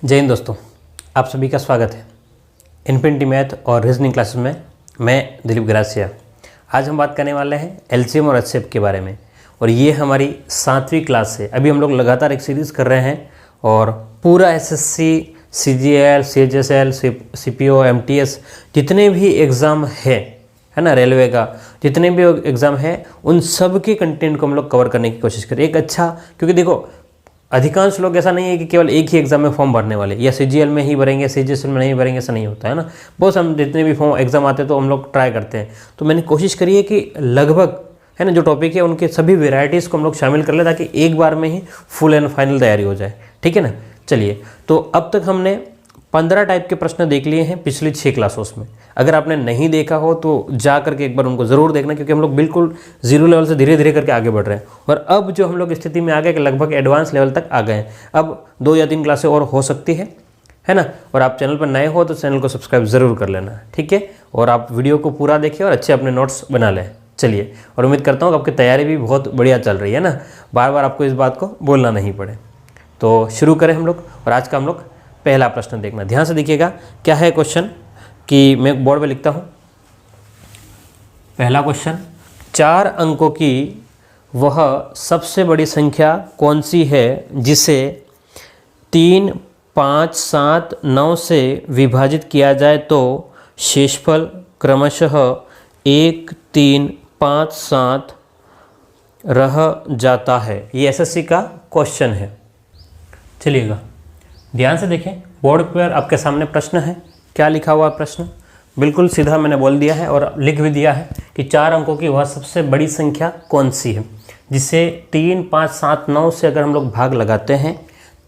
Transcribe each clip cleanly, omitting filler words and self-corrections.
जय हिंद दोस्तों, आप सभी का स्वागत है इन्फिनिटी मैथ और रीजनिंग क्लासेस में। मैं दिलीप गरासिया। आज हम बात करने वाले हैं एलसीएम और एचसीएफ के बारे में, और ये हमारी 7वीं क्लास है। अभी हम लोग लगातार एक सीरीज़ कर रहे हैं और पूरा SSC, CGL, CHSL, CPO, MTS जितने भी एग्ज़ाम है ना, रेलवे का जितने भी एग्ज़ाम है, उन सब के कंटेंट को हम लोग कवर करने की कोशिश करें। एक अच्छा, क्योंकि देखो अधिकांश लोग ऐसा नहीं है कि केवल एक ही एग्जाम में फॉर्म भरने वाले, या सीजीएल में ही भरेंगे, सीजीएसएल में नहीं भरेंगे, ऐसा नहीं होता है ना। बहुत हम जितने भी फॉर्म एग्जाम आते हैं तो हम लोग ट्राई करते हैं। तो मैंने कोशिश करी है कि लगभग है ना जो टॉपिक है उनके सभी वेराइटीज़ को हम लोग शामिल कर ले, ताकि एक बार में ही फुल एंड फाइनल तैयारी हो जाए। ठीक है ना। चलिए, तो अब तक हमने 15 टाइप के प्रश्न देख लिए हैं पिछली 6 क्लासों में। अगर आपने नहीं देखा हो तो जा करके एक बार उनको ज़रूर देखना, क्योंकि हम लोग बिल्कुल जीरो लेवल से धीरे धीरे करके आगे बढ़ रहे हैं। और अब जो हम लोग स्थिति में आ गए कि लगभग एडवांस लेवल तक आ गए हैं। अब 2 या 3 क्लासें और हो सकती है ना। और आप चैनल पर नए हो तो चैनल को सब्सक्राइब ज़रूर कर लेना, ठीक है। और आप वीडियो को पूरा देखिए और अच्छे अपने नोट्स बना लें। चलिए, और उम्मीद करता हूँ कि आपकी तैयारी भी बहुत बढ़िया चल रही है ना, बार बार आपको इस बात को बोलना नहीं पड़े। तो शुरू करें हम लोग। और आज का हम लोग पहला प्रश्न देखना, ध्यान से देखिएगा क्या है क्वेश्चन, कि मैं बोर्ड पे लिखता हूँ। पहला क्वेश्चन, 4 अंकों की वह सबसे बड़ी संख्या कौन सी है जिसे 3, 5, 7, 9 से विभाजित किया जाए तो शेषफल क्रमशः 1, 3, 5, 7 रह जाता है। ये एसएससी का क्वेश्चन है। चलिएगा, ध्यान से देखें। बोर्ड पर आपके सामने प्रश्न है। क्या लिखा हुआ प्रश्न? बिल्कुल सीधा मैंने बोल दिया है और लिख भी दिया है कि 4 अंकों की वह सबसे बड़ी संख्या कौन सी है जिसे 3, 5, 7, 9 से अगर हम लोग भाग लगाते हैं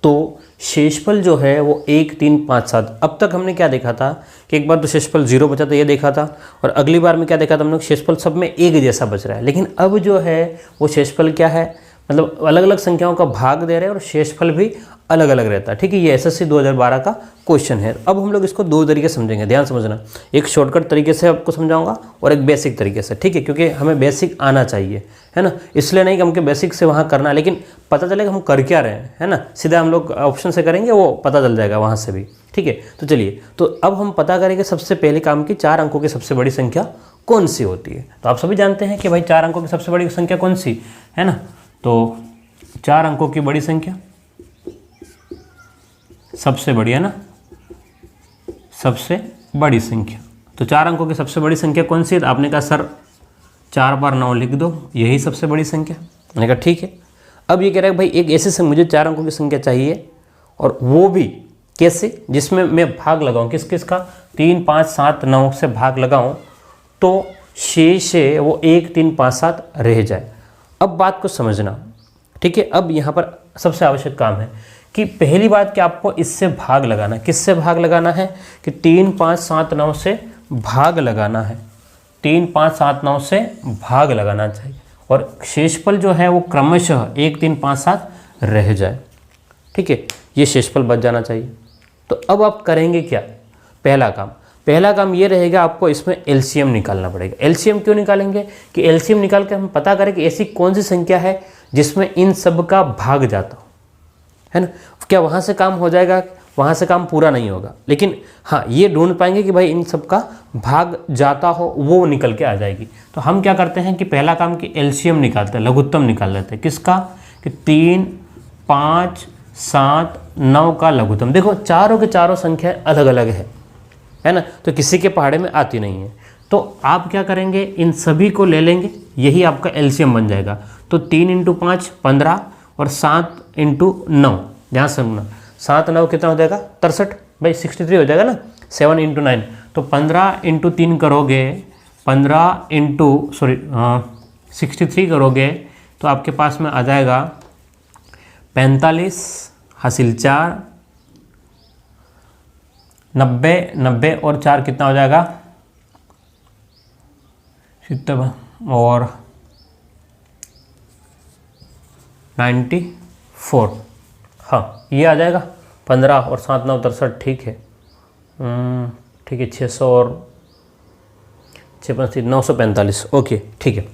तो शेषफल जो है वो 1, 3, 5, 7। अब तक हमने क्या देखा था कि एक बार तो शेषफल 0 बचा था, ये देखा था। और अगली बार में क्या देखा था हम लोग, शेषफल सब में एक जैसा बच रहा है। लेकिन अब जो है वो शेषफल क्या है, मतलब अलग अलग संख्याओं का भाग दे रहे हैं और शेषफल भी अलग अलग रहता है। ठीक है, ये एसएससी 2012 का क्वेश्चन है। अब हम लोग इसको 2 तरीके समझेंगे, ध्यान समझना। एक शॉर्टकट तरीके से आपको समझाऊंगा और एक बेसिक तरीके से, ठीक है, क्योंकि हमें बेसिक आना चाहिए, है ना। इसलिए नहीं कि हमको बेसिक से वहाँ करना, लेकिन पता चलेगा हम कर क्या रहे हैं, है ना। सीधा हम लोग ऑप्शन से करेंगे, वो पता चल जाएगा वहाँ से भी, ठीक है। तो चलिए, तो अब हम पता करेंगे सबसे पहले काम की 4 अंकों की सबसे बड़ी संख्या कौन सी होती है। तो आप सभी जानते हैं कि भाई 4 अंकों की सबसे बड़ी संख्या कौन सी है ना। तो 4 अंकों की बड़ी संख्या सबसे बड़ी है ना, सबसे बड़ी संख्या। तो 4 अंकों की सबसे बड़ी संख्या कौन सी है? तो आपने कहा सर 4 बार 9 लिख दो, यही सबसे बड़ी संख्या। मैंने कहा ठीक है। अब ये कह रहा है भाई एक ऐसे से मुझे 4 अंकों की संख्या चाहिए, और वो भी कैसे, जिसमें मैं भाग लगाऊं, किस किस का, 3, 5, 7, 9 से भाग लगाऊं तो शेष है वो 1, 3, 5, 7 रह जाए। अब बात को समझना, ठीक है। अब यहाँ पर सबसे आवश्यक काम है कि पहली बात कि आपको इससे भाग लगाना। किससे भाग लगाना है? कि 3, 5, 7, 9 से भाग लगाना है। 3, 5, 7, 9 से भाग लगाना चाहिए, और शेषफल जो है वो क्रमशः 1, 3, 5, 7 रह जाए। ठीक है, ये शेषफल बच जाना चाहिए। तो अब आप करेंगे क्या? पहला काम ये रहेगा, आपको इसमें एलसीएम निकालना पड़ेगा। एलसीएम क्यों निकालेंगे? कि एलसीएम निकाल के हम पता करें कि ऐसी कौन सी संख्या है जिसमें इन सब का भाग जाता हो, है ना। क्या वहाँ से काम हो जाएगा? वहाँ से काम पूरा नहीं होगा, लेकिन हाँ ये ढूंढ पाएंगे कि भाई इन सब का भाग जाता हो, वो निकल के आ जाएगी। तो हम क्या करते हैं कि पहला काम कि एलसीएम निकालते हैं, लघुत्तम निकाल लेते हैं। किसका? कि 3, 5, 7, 9 का लघुत्तम। देखो चारों के चारों संख्या अलग अलग है ना, तो किसी के पहाड़े में आती नहीं है। तो आप क्या करेंगे, इन सभी को ले लेंगे, यही आपका एलसीएम बन जाएगा। तो 3 × 5 15, और 7 × 9, ध्यान से सुनना, 7, 9 कितना हो जाएगा? 63 भाई, 63 हो जाएगा ना। 7 × 9, तो 15 × 3 करोगे, 63 करोगे तो आपके पास में आ जाएगा 45 हासिल 4, 90 और 4 कितना हो जाएगा? 70 और 94। हाँ ये आ जाएगा। 15 और 7, 9, 63, ठीक है। ठीक है, 600 और 945। ओके ठीक है,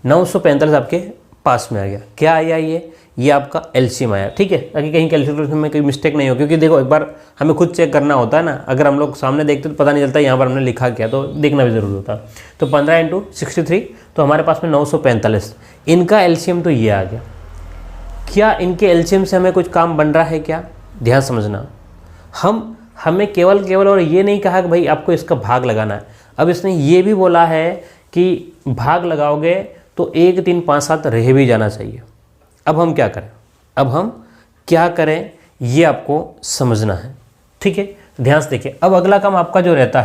945 आपके पास में आ गया। क्या आया? ये आपका एलसीएम आया, ठीक है, ताकि कहीं कैलकुलेशन में कोई मिस्टेक नहीं हो, क्योंकि देखो एक बार हमें खुद चेक करना होता है ना, अगर हम लोग सामने देखते तो पता नहीं चलता यहाँ पर हमने लिखा क्या, तो देखना भी जरूरी होता। तो 15 × 63 तो हमारे पास में 945, इनका एलसीएम तो ये आ गया। क्या इनके एलसीएम से हमें कुछ काम बन रहा है क्या? ध्यान समझना, हमें केवल और ये नहीं कहा कि भाई आपको इसका भाग लगाना है, अब इसने ये भी बोला है कि भाग लगाओगे तो 1 3 5 7 रह भी जाना चाहिए। अब हम क्या करें ये आपको समझना है, ठीक है। ध्यान से देखिए, अब अगला काम आपका जो रहता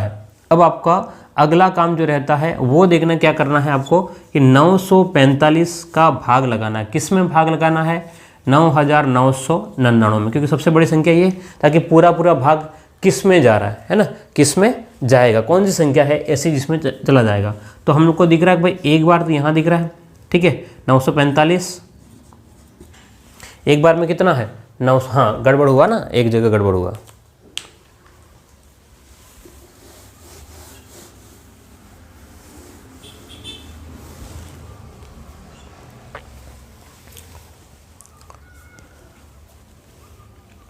है, वो देखना क्या करना है आपको कि 945 का भाग लगाना है। किस में भाग लगाना है? 9999 में, क्योंकि सबसे बड़ी संख्या ये, ताकि पूरा भाग किस में जा रहा है ना, किस में जाएगा, कौन सी संख्या है ऐसी जिसमें चला जाएगा। तो हम लोग को दिख रहा है कि भाई एक बार तो यहाँ दिख रहा है, ठीक है, 945 एक बार में कितना है 9, हाँ गड़बड़ हुआ ना, एक जगह गड़बड़ हुआ।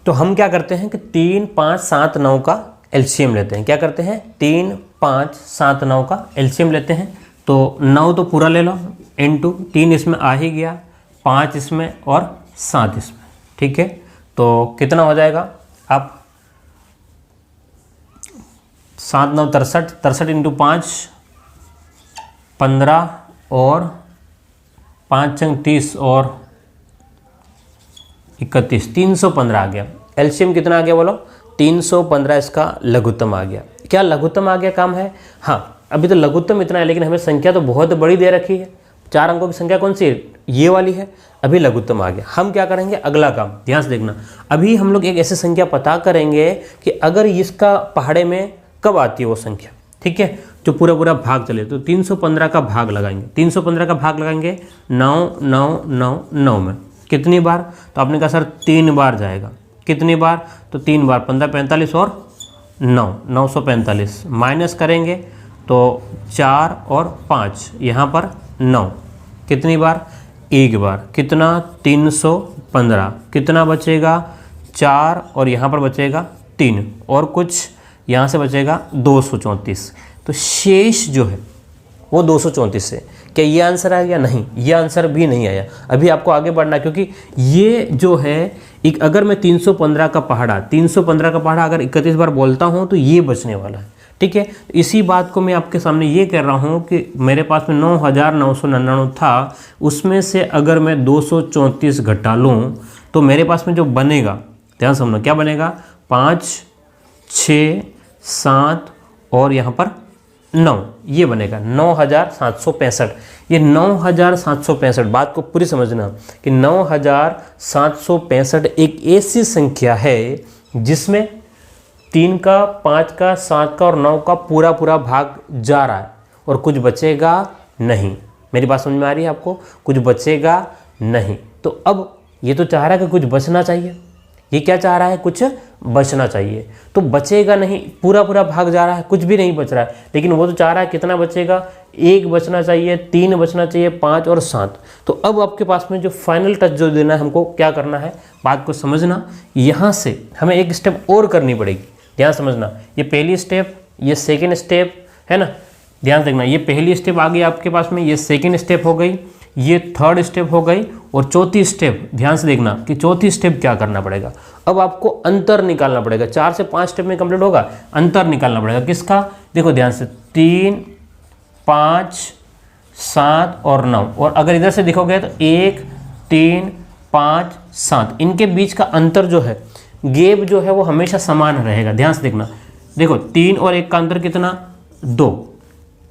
तो हम क्या करते हैं कि 3 5 7 9 का एलसीएम लेते हैं। क्या करते हैं? 3 5 7 9 का एलसीएम लेते हैं। तो 9 तो पूरा ले लो, इनटू 3 इसमें आ ही गया, 5 इसमें और 7 इसमें, ठीक है। तो कितना हो जाएगा? आप 7 9 63, 63 इंटू 5 15 और 5 6 30 और 31, 315 आ गया। एलसीएम कितना आ गया बोलो? 315 इसका लघुत्तम आ गया। क्या लघुत्तम आ गया काम है? हाँ, अभी तो लघुत्तम इतना है, लेकिन हमें संख्या तो बहुत बड़ी दे रखी है। 4 अंकों की संख्या कौन सी है? ये वाली है। अभी लघुत्तम आ गया। हम क्या करेंगे? अगला काम ध्यान से देखना। अभी हम लोग एक ऐसी संख्या पता करेंगे कि अगर इसका पहाड़े में कब आती है वो संख्या, ठीक है, जो पूरा भाग चले। तो 315 का भाग लगाएंगे। 315 का भाग लगाएंगे 9 9 9 9 में। कितनी बार? तो आपने कहा सर 3 बार जाएगा। कितनी बार? तो 3 बार, 15 45 और 9, 945 माइनस करेंगे तो 4 और 5, यहाँ पर 9, कितनी बार? एक बार। कितना? 315। कितना बचेगा? 4 और यहाँ पर बचेगा 3 और कुछ यहाँ से बचेगा 234। तो शेष जो है वो 234 है। क्या ये आंसर आया? नहीं, ये आंसर भी नहीं आया। अभी आपको आगे बढ़ना, क्योंकि ये जो है एक, अगर मैं 315 का पहाड़ा अगर 31 बार बोलता हूँ तो ये बचने वाला है, ठीक है। इसी बात को मैं आपके सामने ये कह रहा हूँ कि मेरे पास में 9999 था, उसमें से अगर मैं 234 घटा लूँ तो मेरे पास में जो बनेगा, ध्यान समझना, क्या बनेगा? 5 6 7 और यहाँ पर 9, ये बनेगा 9765। ये 9765, बात को पूरी समझना कि 9765 एक ऐसी संख्या है जिसमें 3 का 5 का 7 का और 9 का पूरा भाग जा रहा है और कुछ बचेगा नहीं। मेरी बात समझ में आ रही है आपको? कुछ बचेगा नहीं। तो अब ये तो चाह रहा है कि कुछ बचना चाहिए, ये क्या चाह रहा है? कुछ बचना चाहिए। तो बचेगा नहीं, पूरा भाग जा रहा है, कुछ भी नहीं बच रहा है, लेकिन वो तो चाह रहा है कितना बचेगा? 1 बचना चाहिए, 3 बचना चाहिए, 5 और 7। तो अब आपके पास में जो फाइनल टच जो देना है, हमको क्या करना है, बात को समझना। यहाँ से हमें एक स्टेप और करनी पड़ेगी, ध्यान समझना। ये पहली स्टेप, ये सेकेंड स्टेप है ना, ध्यान देखना। ये पहली स्टेप आ गई आपके पास में, ये सेकेंड स्टेप हो गई, ये थर्ड स्टेप हो गई, और चौथी स्टेप ध्यान से देखना कि चौथी स्टेप क्या करना पड़ेगा। अब आपको अंतर निकालना पड़ेगा। 4 से 5 स्टेप में कंप्लीट होगा, अंतर निकालना पड़ेगा। किसका? देखो ध्यान से, 3 5 7 और 9, और अगर इधर से देखोगे तो 1 3 5 7, इनके बीच का अंतर जो है, गैप जो है वो हमेशा समान रहेगा। ध्यान से देखना, देखो 3 और 1 का अंतर कितना? 2।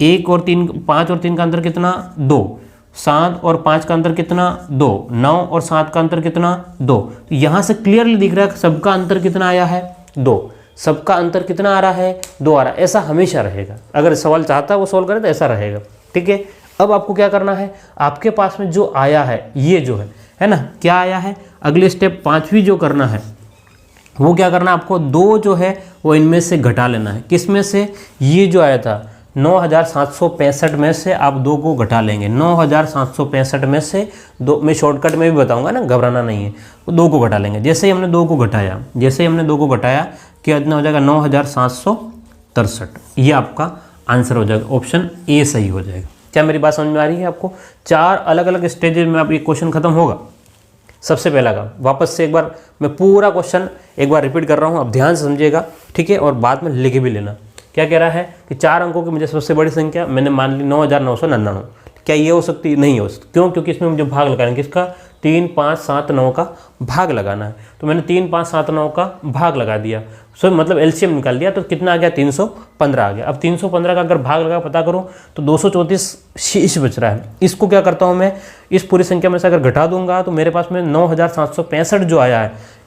1 और 3, 5 और 3 का अंतर कितना? 2। 7 और 5 का अंतर कितना? 2। 9 और 7 का अंतर कितना? 2। तो यहाँ से क्लियरली दिख रहा है सबका अंतर कितना आया है? 2। सबका अंतर कितना आ रहा है? 2 आ रहा है। ऐसा हमेशा रहेगा, अगर सवाल चाहता है वो सॉल्व करे तो ऐसा रहेगा, ठीक है। अब आपको क्या करना है, आपके पास में जो आया है, ये जो है ना, क्या आया है? अगले स्टेप 5वीं जो करना है वो क्या करना है आपको? 2 जो है वो इनमें से घटा लेना है। किस में से? ये जो आया था 9765 में से आप 2 को घटा लेंगे। 9765 में से 2, मैं शॉर्टकट में भी बताऊंगा ना, घबराना नहीं है। वो 2 को घटा लेंगे। जैसे ही हमने 2 को घटाया, क्या इतना हो जाएगा 9763। ये आपका आंसर हो जाएगा, ऑप्शन ए सही हो जाएगा। क्या मेरी बात समझ में आ रही है आपको? 4 अलग अलग स्टेजेस में आप ये क्वेश्चन खत्म होगा। सबसे पहला काम, वापस से एक बार मैं पूरा क्वेश्चन एक बार रिपीट कर रहा हूँ, आप ध्यान से समझिएगा, ठीक है? और बाद में लिख भी लेना। क्या कह रहा है कि 4 अंकों की मुझे सबसे बड़ी संख्या मैंने मान ली 9999। क्या ये हो सकती है? नहीं हो सकती। क्यों? क्योंकि इसमें मुझे भाग लगाना है। किसका? 3, 5, 7, 9 का भाग लगाना है। तो मैंने 3, 5, 7, 9 का भाग लगा दिया। सो मतलब एलसीएम निकाल दिया। तो कितना आ गया? 315 आ गया। अब 315 का अगर भाग लगा पता करो तो 234 शेष बच रहा है। इसको क्या करता हूँ मैं, इस पूरी संख्या में से अगर घटा दूंगा तो मेरे पास में 9765 जो आया है,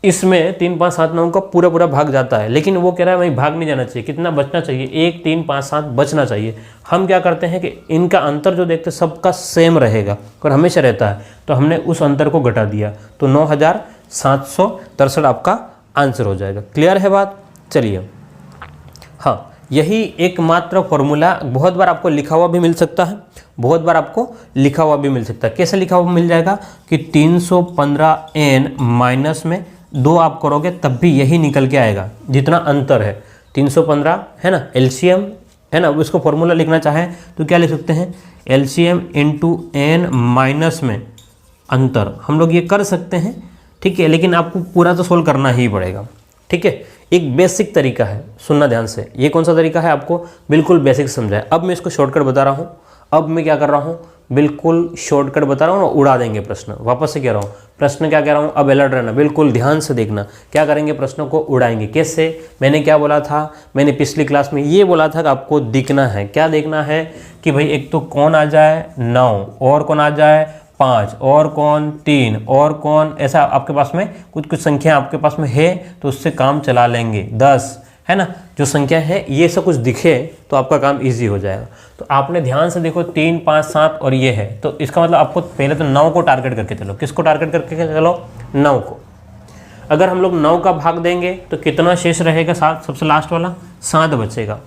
इसमें 3, 5, 7, 9 का पूरा भाग जाता है। लेकिन वो कह रहा है भाई भाग नहीं जाना चाहिए। कितना बचना चाहिए? 1, 3, 5, 7 बचना चाहिए। हम क्या करते हैं कि इनका अंतर जो देखते हैं सबका सेम रहेगा और हमेशा रहता है, तो हमने उस अंतर को घटा दिया। तो 9763 आपका आंसर हो जाएगा। क्लियर है बात? चलिए, हाँ, यही एकमात्र फॉर्मूला बहुत बार आपको लिखा हुआ भी मिल सकता है, बहुत बार आपको लिखा हुआ भी मिल सकता है। कैसे लिखा हुआ मिल जाएगा कि 315n माइनस में 2 आप करोगे तब भी यही निकल के आएगा, जितना अंतर है 315 है ना, एलसीएम है ना। उसको फॉर्मूला लिखना चाहें तो क्या लिख सकते हैं? एलसीएम इंटू n माइनस में अंतर। हम लोग ये कर सकते हैं, ठीक है, लेकिन आपको पूरा तो सोल्व करना ही पड़ेगा, ठीक है। एक बेसिक तरीका है, सुनना ध्यान से। ये कौन सा तरीका है? आपको बिल्कुल बेसिक समझाए। अब मैं इसको शॉर्टकट बता रहा हूँ। अब मैं क्या कर रहा हूँ? बिल्कुल शॉर्टकट बता रहा हूँ और उड़ा देंगे प्रश्न। वापस से कह रहा हूँ, प्रश्न क्या कह रहा हूँ, अब अलर्ट रहना, बिल्कुल ध्यान से देखना। क्या करेंगे? प्रश्नों को उड़ाएंगे। कैसे? मैंने क्या बोला था? मैंने पिछली क्लास में ये बोला था कि आपको दिखना है। क्या देखना है? कि भाई एक तो कौन आ जाए 9, और कौन आ जाए 5, और कौन 3, और कौन, ऐसा आपके पास में कुछ संख्या आपके पास में है तो उससे काम चला लेंगे। 10 है ना, जो संख्या है ये सब कुछ दिखे तो आपका काम इजी हो जाएगा। तो आपने ध्यान से देखो 3, 5, 7 और ये है, तो इसका मतलब आपको पहले तो 9 को टारगेट करके चलो। किसको टारगेट करके चलो? 9 को। अगर हम लोग 9 का भाग देंगे तो कितना शेष रहेगा? 7, सबसे लास्ट वाला 7 बचेगा।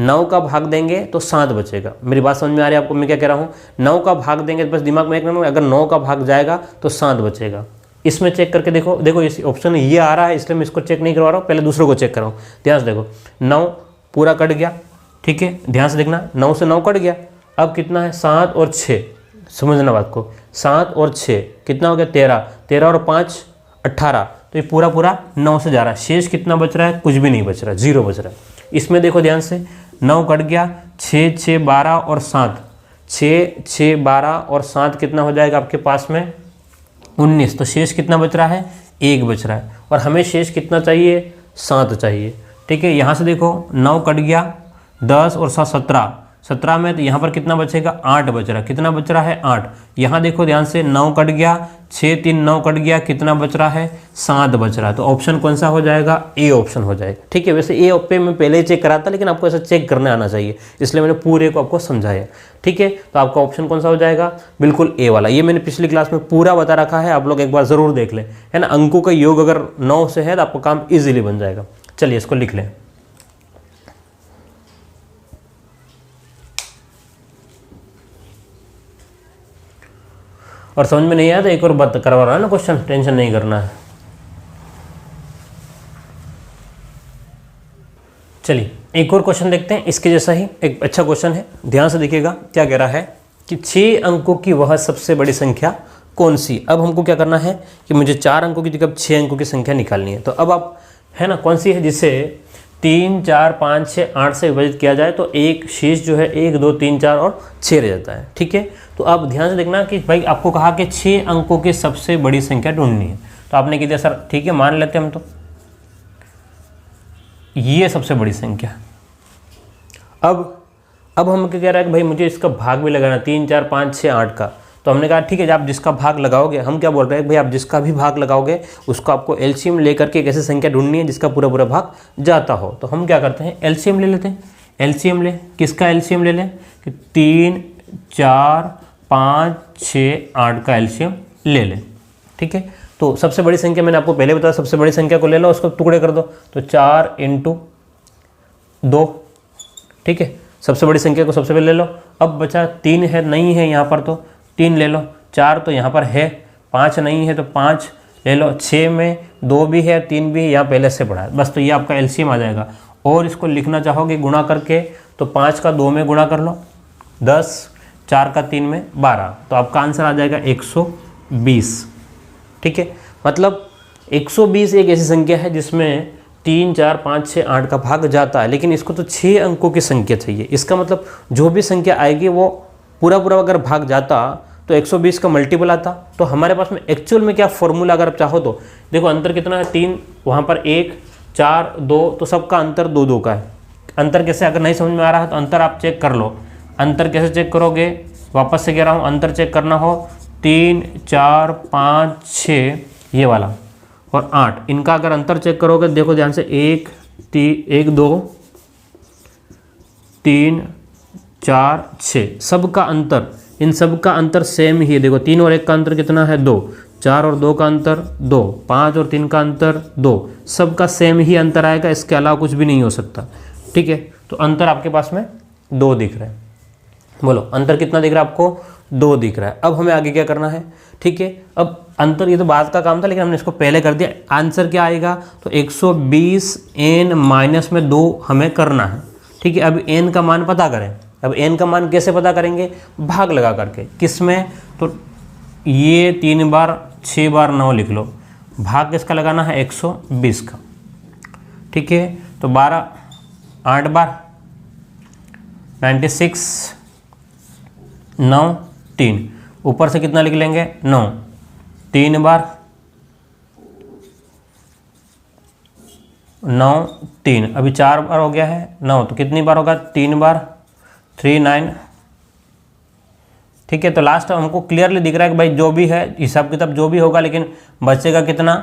9 का भाग देंगे तो 7 बचेगा। मेरी बात समझ में आ रही है आपको? मैं क्या कह रहा हूँ, 9 का भाग देंगे, बस दिमाग में एक नंबर, अगर 9 का भाग जाएगा तो 7 बचेगा। इसमें चेक करके देखो, देखो इस ऑप्शन ये आ रहा है इसलिए मैं इसको चेक नहीं करवा रहा हूँ, पहले दूसरों को चेक कराऊँ। ध्यान से देखो, 9 पूरा कट गया, ठीक है, ध्यान से देखना, 9 से 9 कट गया। अब कितना है? 7 और 6, समझना बात को, 7 और 6 कितना हो गया? 13, 13 और 5 18। तो ये पूरा 9 से जा रहा है। शेष कितना बच रहा है? कुछ भी नहीं बच रहा, 0 बच रहा है। इसमें देखो ध्यान से, 9 कट गया, 6, 6, 12 और 7, 6, 6, 12 और 7 कितना हो जाएगा आपके पास में? 19। तो शेष कितना बच रहा है? 1 बच रहा है। और हमें शेष कितना चाहिए? 7 चाहिए, ठीक है। यहाँ से देखो 9 कट गया, 10 और 7 17, 17 में तो यहाँ पर कितना बचेगा? 8 बच रहा है। कितना बच रहा है? 8। यहाँ देखो ध्यान से, 9 कट गया, 6, 3, 9 कट गया, कितना बच रहा है? 7 बच रहा है। तो ऑप्शन कौन सा हो जाएगा? ए ऑप्शन हो जाएगा, ठीक है। वैसे ए पे मैं पहले ही चेक करा था, लेकिन आपको ऐसा चेक करने आना चाहिए, इसलिए मैंने पूरे को आपको समझाया, ठीक है। तो आपका ऑप्शन कौन सा हो जाएगा? बिल्कुल ए वाला। ये मैंने पिछली क्लास में पूरा बता रखा है, आप लोग एक बार ज़रूर देख लें, है ना। अंकों का योग अगर 9 से है तो आपका काम ईजिली बन जाएगा। चलिए इसको लिख लें। और समझ में नहीं आया तो एक और बात करवा रहा है ना क्वेश्चन, टेंशन नहीं करना है। चलिए एक और क्वेश्चन देखते हैं, इसके जैसा ही एक अच्छा क्वेश्चन है, ध्यान से देखिएगा। क्या कह रहा है कि 6 अंकों की वह सबसे बड़ी संख्या कौन सी। अब हमको क्या करना है कि मुझे 4 अंकों की जगह 6 अंकों की संख्या निकालनी है। तो अब आप, है ना, कौन सी है जिसे 3, 4, 5, 6, 8 से विभाजित किया जाए तो एक शेष जो है 1, 2, 3, 4 और 6 रह जाता है, ठीक है। तो आप ध्यान से देखना कि भाई आपको कहा कि 6 अंकों की सबसे बड़ी संख्या ढूंढनी है। तो आपने कह दिया सर ठीक है मान लेते हैं हम, तो ये सबसे बड़ी संख्या। अब हम क्या कह रहा है कि भाई मुझे इसका भाग भी लगाना, 3, 4, 5, 6, 8 का। तो हमने कहा ठीक है, आप जिसका भाग लगाओगे, हम क्या बोल रहे हैं भाई आप जिसका भी भाग लगाओगे उसको आपको एलसीएम लेकर के एक ऐसी संख्या ढूंढनी है जिसका पूरा भाग जाता हो। तो हम क्या करते हैं, एलसीएम ले लेते हैं। एलसीएम ले, किसका एलसीएम ले लें कि 3, 4, 5, 6, 8 का एलसीएम ले लें, ठीक है। तो सबसे बड़ी संख्या मैंने आपको पहले बताया, सबसे बड़ी संख्या को ले लो, उसको टुकड़े कर दो। तो 4 × 2 ठीक है, सबसे बड़ी संख्या को सबसे पहले ले लो। अब बचा 3 है, नहीं है यहाँ पर तो 3 ले लो, 4 तो यहाँ पर है, 5 नहीं है तो 5 ले लो, 6 में 2 भी है 3 भी है, यहाँ पहले से पढ़ा है बस, तो ये आपका एलसीएम आ जाएगा। और इसको लिखना चाहोगे गुणा करके तो 5 का 2 में गुणा कर लो 10, 4 का 3 में 12, तो आपका आंसर आ जाएगा 120। ठीक है, मतलब 120 एक ऐसी संख्या है जिसमें 3, 4, 5, 6, 8 का भाग जाता है, लेकिन इसको तो 6 अंकों की संख्या चाहिए। इसका मतलब जो भी संख्या आएगी वो पूरा अगर भाग जाता तो 120 का मल्टीपल आता। तो हमारे पास में एक्चुअल में क्या फॉर्मूला, अगर आप चाहो तो देखो अंतर कितना है 3, वहाँ पर 1, 4, 2, तो सबका अंतर 2 का है। अंतर कैसे, अगर नहीं समझ में आ रहा है तो अंतर आप चेक कर लो। अंतर कैसे चेक करोगे, वापस से कह रहा हूँ, अंतर चेक करना हो 3, 4, 5, 6 ये वाला और 8, इनका अगर अंतर चेक करोगे देखो ध्यान से 1, 2, 3, 4, 6 सबका अंतर, इन सब का अंतर सेम ही है। देखो 3 और 1 का अंतर कितना है 2, 4 और 2 का अंतर 2, 5 और 3 का अंतर 2, सबका सेम ही अंतर आएगा, इसके अलावा कुछ भी नहीं हो सकता। ठीक है, तो अंतर आपके पास में 2 दिख रहा है। बोलो अंतर कितना दिख रहा है आपको, 2 दिख रहा है। अब हमें आगे क्या करना है, ठीक है, अब अंतर ये तो बाद का काम था लेकिन हमने इसको पहले कर दिया। आंसर क्या आएगा, तो 120 n माइनस में 2 हमें करना है। ठीक है, अब n का मान पता करें। अब n का मान कैसे पता करेंगे, भाग लगा करके, किस में, तो ये 3 बार 6 बार 9 लिख लो, भाग किसका लगाना है 120 का। ठीक है, तो 12 8 बार 96, 9 3, ऊपर से कितना लिख लेंगे 9, 3 बार 9 3, अभी 4 बार हो गया है 9, तो कितनी बार होगा 3 बार 3 9। ठीक है, तो लास्ट हमको क्लियरली दिख रहा है कि भाई जो भी है हिसाब किताब जो भी होगा, लेकिन बचेगा कितना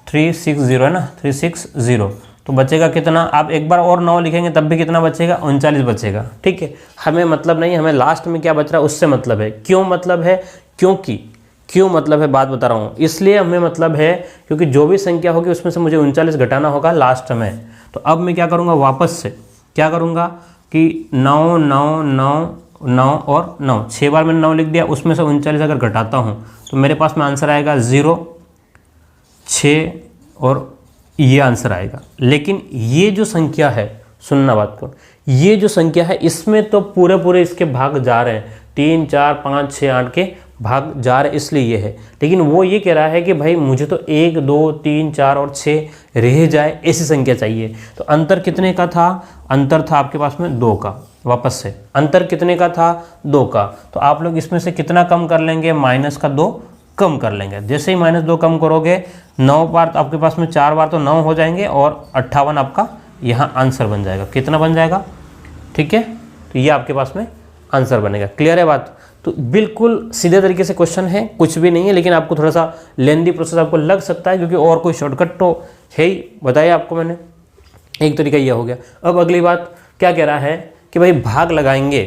360 है ना, 360, तो बचेगा कितना, आप एक बार और 9 लिखेंगे तब भी कितना बचेगा 39 बचेगा। ठीक है, हमें मतलब नहीं, हमें लास्ट में क्या बच रहा है उससे मतलब है। क्यों मतलब है, क्यों मतलब है, बात बता रहा हूँ, इसलिए हमें मतलब है क्योंकि जो भी संख्या होगी उसमें से मुझे 39 घटाना होगा लास्ट में। तो अब मैं क्या करूँगा, वापस से क्या करूँगा कि 9 9 9 9 और 9, 6 बार मैंने 9 लिख दिया, उसमें से 39 अगर घटाता हूँ तो मेरे पास में आंसर आएगा 0, 6 और ये आंसर आएगा। लेकिन ये जो संख्या है, सुनना बात को, ये जो संख्या है इसमें तो पूरे इसके भाग जा रहे हैं, 3 4 5 6 8 के भाग जा रहे, इसलिए ये है। लेकिन वो ये कह रहा है कि भाई मुझे तो 1 2 3 4 और 6 रह जाए ऐसी संख्या चाहिए। तो अंतर कितने का था, अंतर था आपके पास में 2 का। वापस से अंतर कितने का था, 2 का। तो आप लोग इसमें से कितना कम कर लेंगे, माइनस का 2 कम कर लेंगे। जैसे ही -2 कम करोगे 9 बार तो आपके पास में 4 बार तो 9 हो जाएंगे और 58 आपका यहाँ आंसर बन जाएगा। कितना बन जाएगा, ठीक है, तो ये आपके पास में आंसर बनेगा। क्लियर है बात। तो बिल्कुल सीधे तरीके से क्वेश्चन है, कुछ भी नहीं है, लेकिन आपको थोड़ा सा लेंदी प्रोसेस आपको लग सकता है क्योंकि और कोई शॉर्टकट तो है ही, बताया आपको मैंने। एक तरीका यह हो गया। अब अगली बात क्या कह रहा है कि भाई भाग लगाएंगे,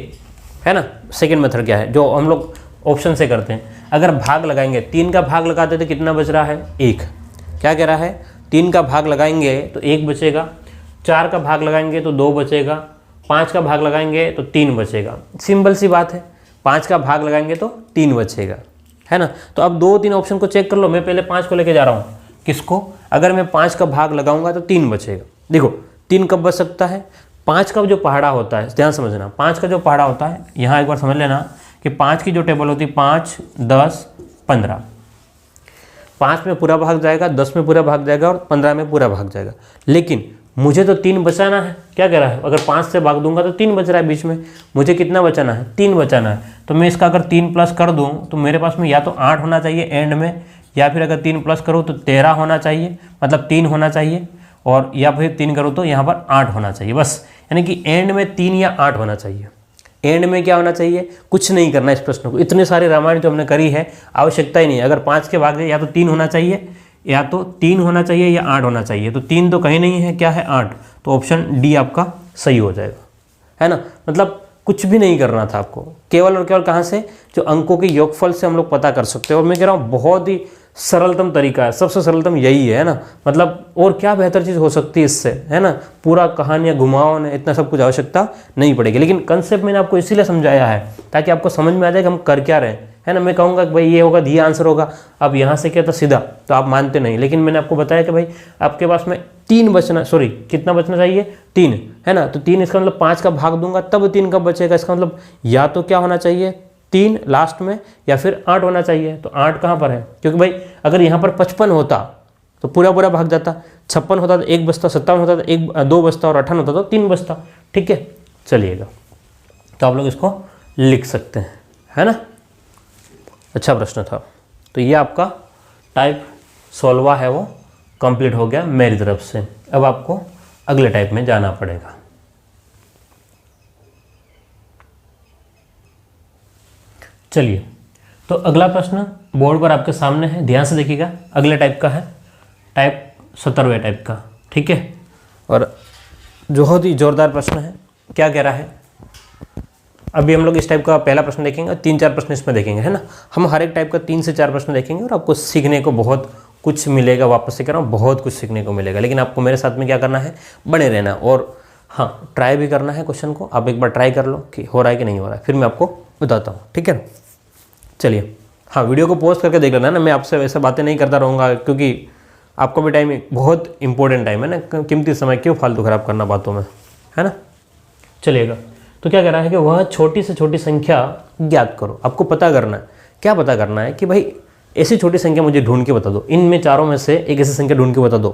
है ना। सेकेंड मेथड क्या है जो हम लोग ऑप्शन से करते हैं, अगर भाग लगाएंगे 3 का भाग लगाते तो कितना बच रहा है 1। क्या कह रहा है, 3 का भाग लगाएंगे तो 1 बचेगा, 4 का भाग लगाएंगे तो 2 बचेगा, 5 का भाग लगाएंगे तो 3 बचेगा। सिंपल सी बात है, 5 का भाग लगाएंगे तो 3 बचेगा, है ना। तो अब 2-3 ऑप्शन को चेक कर लो। मैं पहले 5 को लेके जा रहा हूँ, किसको, अगर मैं 5 का भाग लगाऊंगा तो 3 बचेगा। देखो 3 कब बच सकता है, 5 का जो पहाड़ा होता है, ध्यान समझना, 5 का जो पहाड़ा होता है, यहाँ एक बार समझ लेना कि 5 की जो टेबल होती है 5 10 15, 5 में पूरा भाग जाएगा, 10 में पूरा भाग जाएगा और 15 में पूरा भाग जाएगा। लेकिन मुझे तो 3 बचाना है। क्या कह रहा है, अगर 5 से भाग दूंगा तो 3 बच रहा है बीच में, मुझे कितना बचाना है 3 बचाना है। तो मैं इसका अगर 3 प्लस कर दूं तो मेरे पास में या तो 8 होना चाहिए एंड में, या फिर अगर 3 प्लस करूँ तो 13 होना चाहिए, मतलब 3 होना चाहिए, और या फिर 3 करूँ तो यहाँ पर 8 होना चाहिए बस। यानी कि एंड में 3 या 8 होना चाहिए। एंड में क्या होना चाहिए, कुछ नहीं करना इस प्रश्न को। इतने सारे रामायण जो हमने करी है आवश्यकता ही नहीं है। अगर 5 के भाग या तो 3 होना चाहिए, या तो 3 होना चाहिए या 8 होना चाहिए। तो 3 तो कहीं नहीं है, क्या है 8, तो ऑप्शन डी आपका सही हो जाएगा, है ना। मतलब कुछ भी नहीं करना था आपको, केवल और केवल कहाँ से, जो अंकों के योगफल से हम लोग पता कर सकते हैं। और मैं कह रहा हूँ बहुत ही सरलतम तरीका है, सबसे सरलतम यही है ना। मतलब और क्या बेहतर चीज़ हो सकती है इससे, है ना। पूरा कहानियाँ घुमाओ ने, इतना सब कुछ आवश्यकता नहीं पड़ेगी। लेकिन कंसेप्ट मैंने आपको इसीलिए समझाया है ताकि आपको समझ में आ जाए कि हम कर क्या रहे हैं, है ना। मैं कहूँगा कि भाई ये होगा, ये आंसर होगा, अब यहाँ से क्या था सीधा, तो आप मानते नहीं। लेकिन मैंने आपको बताया कि भाई आपके पास में 3 बचना, सॉरी कितना बचना चाहिए, 3, है ना। तो 3 इसका मतलब 5 का भाग दूंगा तब 3 कब बचेगा। इसका मतलब या तो क्या होना चाहिए 3 लास्ट में, या फिर 8 होना चाहिए। तो 8 कहाँ पर है, क्योंकि भाई अगर यहाँ पर 55 होता तो पूरा पूरा भाग जाता, 56 होता तो 1 बचता, 57 होता तो 2 बचता, और 58 होता तो 3 बचता। ठीक है, चलिएगा, तो आप लोग इसको लिख सकते हैं, है ना। अच्छा प्रश्न था। तो ये आपका टाइप 16 है वो कंप्लीट हो गया मेरी तरफ से। अब आपको अगले टाइप में जाना पड़ेगा। चलिए, तो अगला प्रश्न बोर्ड पर आपके सामने है, ध्यान से देखिएगा। अगले टाइप का है, टाइप 17वें टाइप का। ठीक है, और बहुत ही जोरदार प्रश्न है। क्या कह रहा है, अभी हम लोग इस टाइप का पहला प्रश्न देखेंगे और 3-4 प्रश्न इसमें देखेंगे, है ना। हम हर एक टाइप का 3 से 4 प्रश्न देखेंगे और आपको सीखने को बहुत कुछ मिलेगा। वापस से कह रहा हूँ, बहुत कुछ सीखने को मिलेगा। लेकिन आपको मेरे साथ में क्या करना है, बने रहना, और हाँ ट्राई भी करना है क्वेश्चन को। आप एक बार ट्राई कर लो कि हो रहा है कि नहीं हो रहा है, फिर मैं आपको बताता हूँ। ठीक है, चलिए, हाँ वीडियो को पॉज करके देख लेना ना। मैं आपसे वैसे बातें नहीं करता रहूँगा, क्योंकि आपको भी टाइम बहुत इंपॉर्टेंट टाइम है ना। कीमती समय क्यों फालतू खराब करना बातों में, है ना। चलिएगा, तो क्या कह रहा है कि वह छोटी से छोटी संख्या ज्ञात करो। आपको पता करना है, क्या पता करना है कि भाई ऐसी छोटी संख्या मुझे ढूंढ के बता दो, इनमें चारों में से एक ऐसी संख्या ढूंढ के बता दो।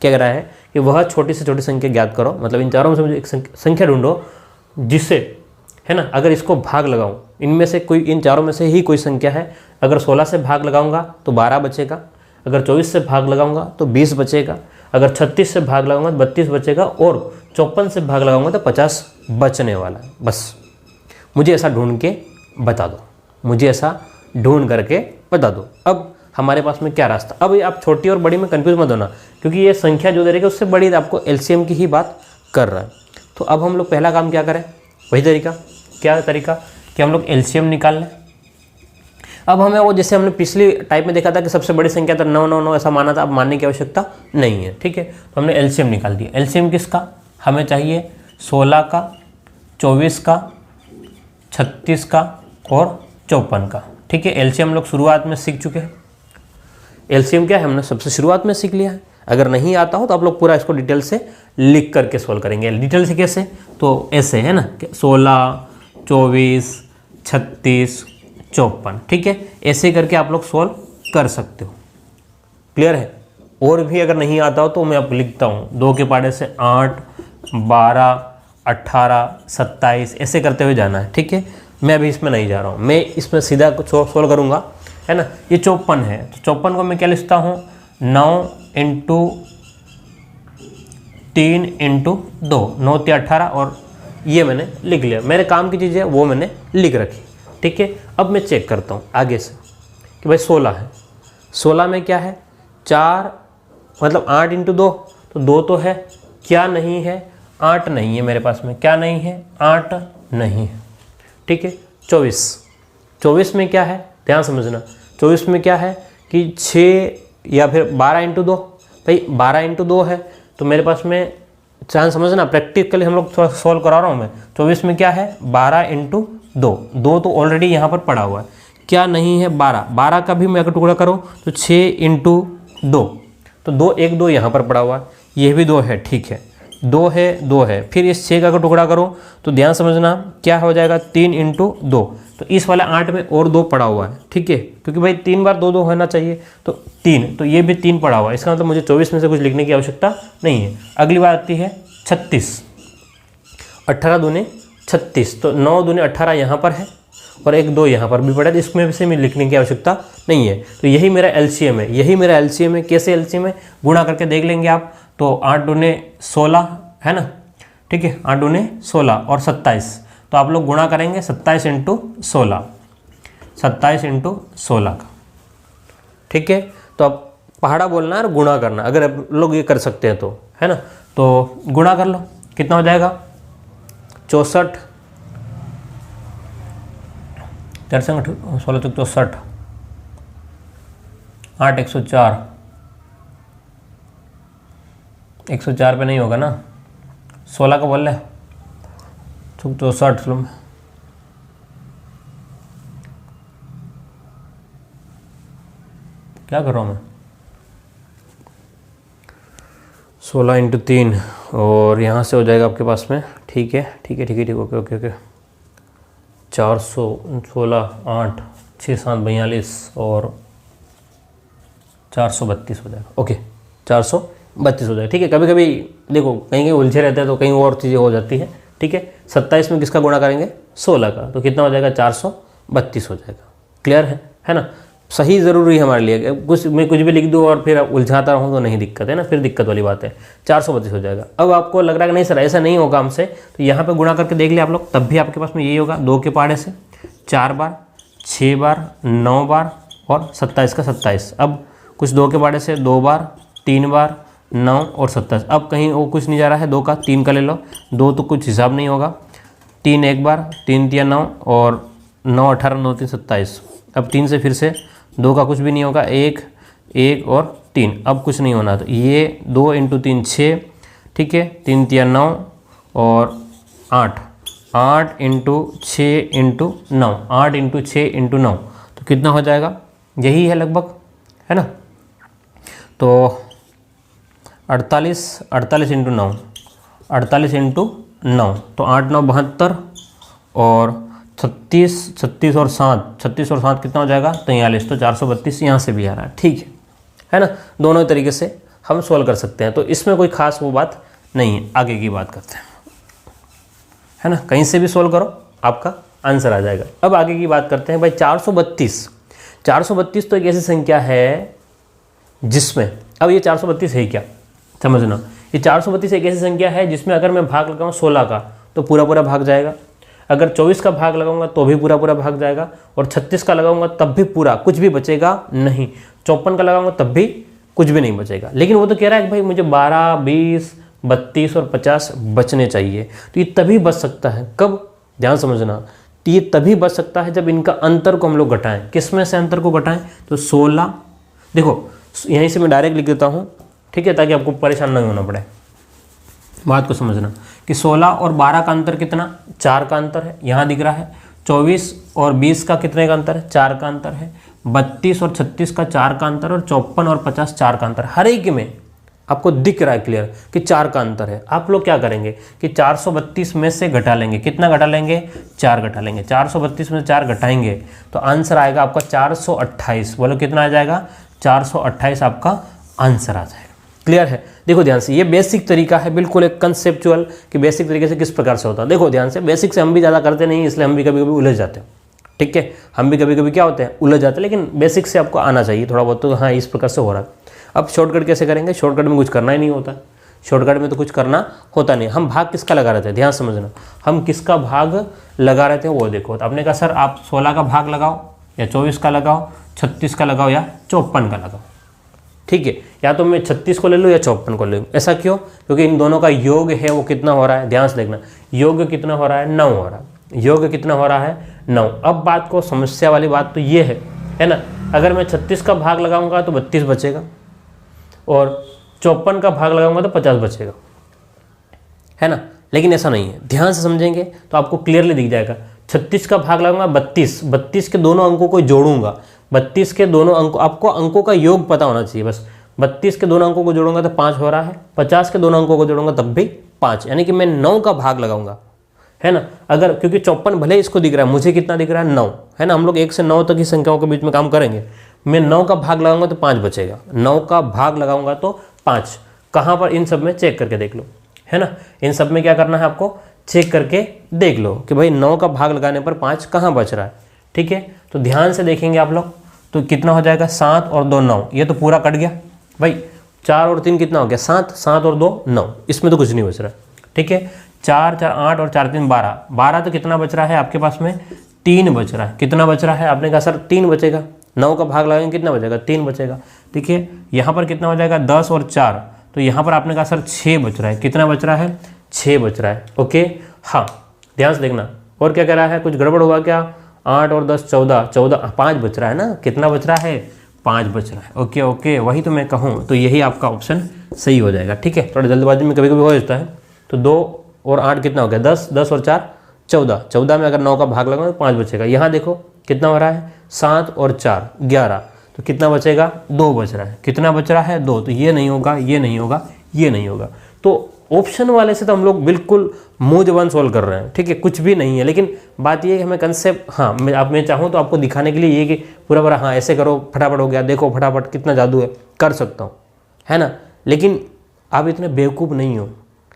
क्या कह रहा है कि वह छोटी से छोटी संख्या ज्ञात करो, मतलब इन चारों में से मुझे एक संख्या ढूंढो जिससे, है ना, अगर इसको भाग लगाऊं, इनमें से कोई, इन चारों में से ही कोई संख्या है, अगर 16 से भाग लगाऊंगा तो 12 बचेगा, अगर 24 से भाग लगाऊंगा तो 20 बचेगा, अगर 36 से भाग लगाऊंगा तो 32 बचेगा, और 54 से भाग लगाऊंगा तो 50 बचने वाला है। बस मुझे ऐसा ढूंढ के बता दो, मुझे ऐसा ढूंढ करके बता दो। अब हमारे पास में क्या रास्ता, अब आप छोटी और बड़ी में कंफ्यूज मत होना, क्योंकि ये संख्या जो दे रही है उससे बड़ी आपको एलसीएम की ही बात कर रहा है। तो अब हम लोग पहला काम क्या करें, वही तरीका, क्या तरीका कि हम लोग एलसीएम निकाल लें। अब हमें वो, जैसे हमने पिछली टाइप में देखा था कि सबसे बड़ी संख्या था 999 ऐसा माना था, अब मानने की आवश्यकता नहीं है। ठीक है, तो हमने एलसीएम निकाल दिया। एलसीएम किसका, हमें चाहिए 16 का, 24 का, 36 का और 54 का। ठीक है, एलसीएम हम लोग शुरुआत में सीख चुके हैं। एलसीएम क्या है, हमने सबसे शुरुआत में सीख लिया है। अगर नहीं आता हो तो आप लोग पूरा इसको डिटेल से लिख करके सोल्व करेंगे। डिटेल से कैसे, तो ऐसे है ना, 16, 24, 36, 54। ठीक है, ऐसे करके आप लोग सोल्व कर सकते हो। क्लियर है। और भी अगर नहीं आता हो तो मैं आप लिखता हूँ, 2 के पाड़े से 8, 12, 18, 27 ऐसे करते हुए जाना है। ठीक है, मैं अभी इसमें नहीं जा रहा हूँ, मैं इसमें सीधा कुछ सोल्व करूँगा, है ना। ये 54 है, तो 54 को मैं क्या लिखता हूँ, 9 इंटू 3 इंटू 2, 9 × 18, और ये मैंने लिख लिया। मेरे काम की चीज़ है वो मैंने लिख रखी। ठीक है, अब मैं चेक करता हूँ आगे से कि भाई 16 है, 16 में क्या है, 4 मतलब 8 इंटू 2, तो 2 तो है, क्या नहीं है, 8 नहीं है मेरे पास में, क्या नहीं है, 8 नहीं है। ठीक है, 24 में क्या है, ध्यान समझना, 24 में क्या है कि 6 या फिर 12 इंटू 2, भाई 12 इंटू 2 है, तो मेरे पास में चांस समझना, प्रैक्टिकली हम लोग थोड़ा सोल्व करा रहा हूँ मैं। 24 में क्या है, 12 इंटू 2, 2 तो ऑलरेडी यहाँ पर पड़ा हुआ है, क्या नहीं है, 12 का भी मैं अगर टुकड़ा करूँ तो 6 इंटू 2, तो 2 1 2 यहाँ पर पड़ा हुआ है, ये भी 2 है। ठीक है, 2 है, फिर इस 6 का अगर टुकड़ा करूँ तो ध्यान समझना क्या हो जाएगा, 3 इंटू 2, तो इस वाले 8 में और 2 पड़ा हुआ है। ठीक है, क्योंकि भाई 3 बार 2 2 होना चाहिए, तो 3, तो ये भी 3 पड़ा हुआ है। इसका मतलब मुझे 24 में से कुछ लिखने की आवश्यकता नहीं है। अगली बात आती है 36, 18 दूने 36, तो 9 दूने 18 यहाँ पर है, और 1 2 यहाँ पर भी पड़ा है, तो इसमें से मैं लिखने की आवश्यकता नहीं है। तो यही मेरा एलसीएम है, यही मेरा एलसीएम है। कैसे एलसीएम है, गुणा करके देख लेंगे आप, तो 8 दूने 16 है ना। ठीक है, 8 दूने 16 और 27, तो आप लोग गुणा करेंगे 27 इंटू 16, 27 इंटू 16 का। ठीक है, तो अब पहाड़ा बोलना है और गुणा करना, अगर आप लोग ये कर सकते हैं तो, है ना। तो गुणा कर लो, कितना हो जाएगा, 64, 16 64, 8 104, 104 पे नहीं होगा ना, 16 का बोल रहे 64 में, क्या कर रहा हूँ मैं, 16 × 3 और यहाँ से हो जाएगा आपके पास में, ठीक है ठीक है ठीक है ठीक, ओके ओके ओके, 416 8 6 7 42 और 432 हो जाएगा, ओके 432 हो जाएगा, ठीक है। कभी कभी देखो कहीं कहीं उलझे रहते हैं तो कहीं और चीज़ें हो जाती है, ठीक है। 27 में किसका गुणा करेंगे, 16 का, तो कितना हो जाएगा, 432 हो जाएगा। क्लियर है ना, सही ज़रूरी है हमारे लिए, मैं कुछ भी लिख दूँ और फिर उलझाता रहूँ तो नहीं दिक्कत है ना, फिर दिक्कत वाली बात है। 432 हो जाएगा। अब आपको लग रहा है कि नहीं सर ऐसा नहीं होगा हमसे, तो यहाँ पे गुणा करके देख लिया आप लोग, तब भी आपके पास में यही होगा, 2 के पहाड़े से 4 बार, 6 बार, 9 बार और 27 का 27। अब कुछ 2 के पहाड़े से 2 बार, 3 बार, 9 और 27। अब कहीं वो कुछ नहीं जा रहा है, 2 का 3 का ले लो, 2 तो कुछ हिसाब नहीं होगा, 3 एक बार, 3 3 9 और 9 18 9 3 27। अब 3 से फिर से 2 का कुछ भी नहीं होगा, 1 1 और 3, अब कुछ नहीं होना, तो ये 2 × 3 6, ठीक है, 3 3 9 और 8 8 × 6 × 9, 8 × 6 × 9, तो कितना हो जाएगा, यही है लगभग, है ना। तो 48 48 × 9, 48 × 9, तो 8 9 72 और 36 36 और 7, 36 और 7 कितना हो जाएगा, 43, तो 432 यहाँ से भी आ रहा है, ठीक है ना। दोनों तरीके से हम सोल्व कर सकते हैं, तो इसमें कोई खास वो बात नहीं है। आगे की बात करते हैं, है ना, कहीं से भी सोल्व करो आपका आंसर आ जाएगा। अब आगे की बात करते हैं भाई, 432 तो एक ऐसी संख्या है जिसमें, अब ये 432 है क्या, समझना, ये 432 एक ऐसी संख्या है जिसमें अगर मैं भाग लगाऊँ 16 का तो पूरा पूरा भाग जाएगा, अगर 24 का भाग लगाऊंगा तो भी पूरा पूरा भाग जाएगा, और 36 का लगाऊंगा तब भी पूरा, कुछ भी बचेगा नहीं, 54 का लगाऊंगा तब भी कुछ भी नहीं बचेगा। लेकिन वो तो कह रहा है कि भाई मुझे 12 20 32 और 50 बचने चाहिए, तो ये तभी बच सकता है, कब, ध्यान समझना, तो ये तभी बच सकता है जब इनका अंतर को हम लोग घटाएं। किस में से अंतर को घटाएं, तो 16, देखो यहीं से मैं डायरेक्ट लिख देता हूँ, ठीक है, ताकि आपको परेशान नहीं होना पड़े, बात को समझना कि 16 और 12 का अंतर कितना, 4 का अंतर है, यहाँ दिख रहा है। 24 और 20 का कितने का अंतर है, 4 का अंतर है। 32 और 36 का 4 का अंतर, और 54 और 50 4 का अंतर, हर एक में आपको दिख रहा है क्लियर कि 4 का अंतर है। आप लोग क्या करेंगे कि 432 में से घटा लेंगे, कितना घटा लेंगे, 4 घटा लेंगे, 432 में से 4 घटाएंगे तो आंसर आएगा आपका 428। बोलो कितना आ जाएगा, 428 आपका आंसर आ जाएगा। क्लियर है, देखो ध्यान से, ये बेसिक तरीका है, बिल्कुल एक कंसेप्चुअल कि बेसिक तरीके से किस प्रकार से होता है। देखो ध्यान से, बेसिक से हम भी ज़्यादा करते नहीं, इसलिए हम भी कभी कभी उलझ जाते हैं, ठीक है, हम भी कभी कभी क्या होते हैं, उलझ जाते हैं, लेकिन बेसिक से आपको आना चाहिए थोड़ा बहुत, तो हाँ इस प्रकार से हो रहा है। अब शॉर्टकट कैसे करेंगे, शॉर्टकट में कुछ करना ही नहीं होता, शॉर्टकट में तो कुछ करना होता नहीं। हम भाग किसका लगा रहे थे, ध्यान समझना, हम किसका भाग लगा रहे थे वो देखो। तो आपने कहा सर आप 16 का भाग लगाओ या 24 का लगाओ, 36 का लगाओ या 54 का लगाओ, ठीक है, या तो मैं 36 को ले लूँ या 54 को ले लूँ। ऐसा क्यों, क्योंकि इन दोनों का योग है वो कितना हो रहा है, ध्यान से देखना, योग कितना हो रहा है, 9 हो रहा है, योग कितना हो रहा है, 9। अब बात को, समस्या वाली बात तो ये है ना, अगर मैं 36 का भाग लगाऊंगा तो 32 बचेगा, और 54 का भाग लगाऊंगा तो 50 बचेगा, है ना। लेकिन ऐसा नहीं है, ध्यान से समझेंगे तो आपको क्लियरली दिख जाएगा। 36 का भाग लगाऊंगा 32 के दोनों अंकों को जोड़ूंगा, 32 के दोनों अंकों, आपको अंकों का योग पता होना चाहिए बस। 32 के दोनों अंकों को जोड़ूंगा तो 5 हो रहा है, 50 के दोनों अंकों को जोड़ूंगा तब भी 5, यानी कि मैं 9 का भाग लगाऊंगा, है ना। अगर क्योंकि 54 भले इसको दिख रहा है, मुझे कितना दिख रहा है, 9, है ना। हम लोग 1 से 9 तक की संख्याओं के बीच में काम करेंगे। मैं 9 का भाग लगाऊंगा तो 5 बचेगा, 9 का भाग लगाऊंगा तो 5। कहाँ पर, इन सब में चेक करके देख लो, है ना। इन सब में क्या करना है आपको, चेक करके देख लो कि भाई 9 का भाग लगाने पर 5 कहाँ बच रहा है, ठीक है। तो ध्यान से देखेंगे आप लोग, तो कितना हो जाएगा, 7 और 2 9, ये तो पूरा कट गया भाई। 4 और 3 कितना हो गया, 7, 7 और 2 9, इसमें तो कुछ नहीं बच रहा, ठीक है। 4 4 8 और 4 3 12, 12 तो कितना बच रहा है आपके पास में, 3 बच रहा है। कितना बच रहा है, आपने कहा सर 3 बचेगा, 9 का भाग लगाएंगे कितना बचेगा, 3 बचेगा, ठीक है। यहाँ पर कितना हो जाएगा, 10 और 4, तो यहाँ पर आपने कहा सर 6 बच रहा है। कितना बच रहा है, 6 बच रहा है, ओके। हाँ ध्यान से देखना, और क्या कह रहा है, कुछ गड़बड़ हुआ क्या, 8 और 10 14, 14 5 बच रहा है ना, कितना बच रहा है, 5 बच रहा है। ओके ओके, वही तो मैं कहूँ, तो यही आपका ऑप्शन सही हो जाएगा। ठीक है, थोड़ा जल्दबाजी में कभी कभी हो जाता है। तो 2 और 8 कितना हो गया, 10, 10 और 4 14, 14 में अगर 9 का भाग लगाओ तो 5 बचेगा। यहाँ देखो कितना हो रहा है, 7 और 4 11, तो कितना बचेगा, 2 बच रहा है। कितना बच रहा है, 2, तो ये नहीं होगा, ये नहीं होगा, ये नहीं होगा। तो ऑप्शन वाले से तो हम लोग बिल्कुल मुंह जबान सॉल्व कर रहे हैं। ठीक है, कुछ भी नहीं है, लेकिन बात ये है कि हमें कंसेप्ट, हाँ मैं चाहूँ तो आपको दिखाने के लिए ये कि पूरा हाँ ऐसे करो फटाफट हो गया, देखो फटाफट कितना जादू है, कर सकता हूँ, है ना। लेकिन आप इतने बेवकूफ़ नहीं हो,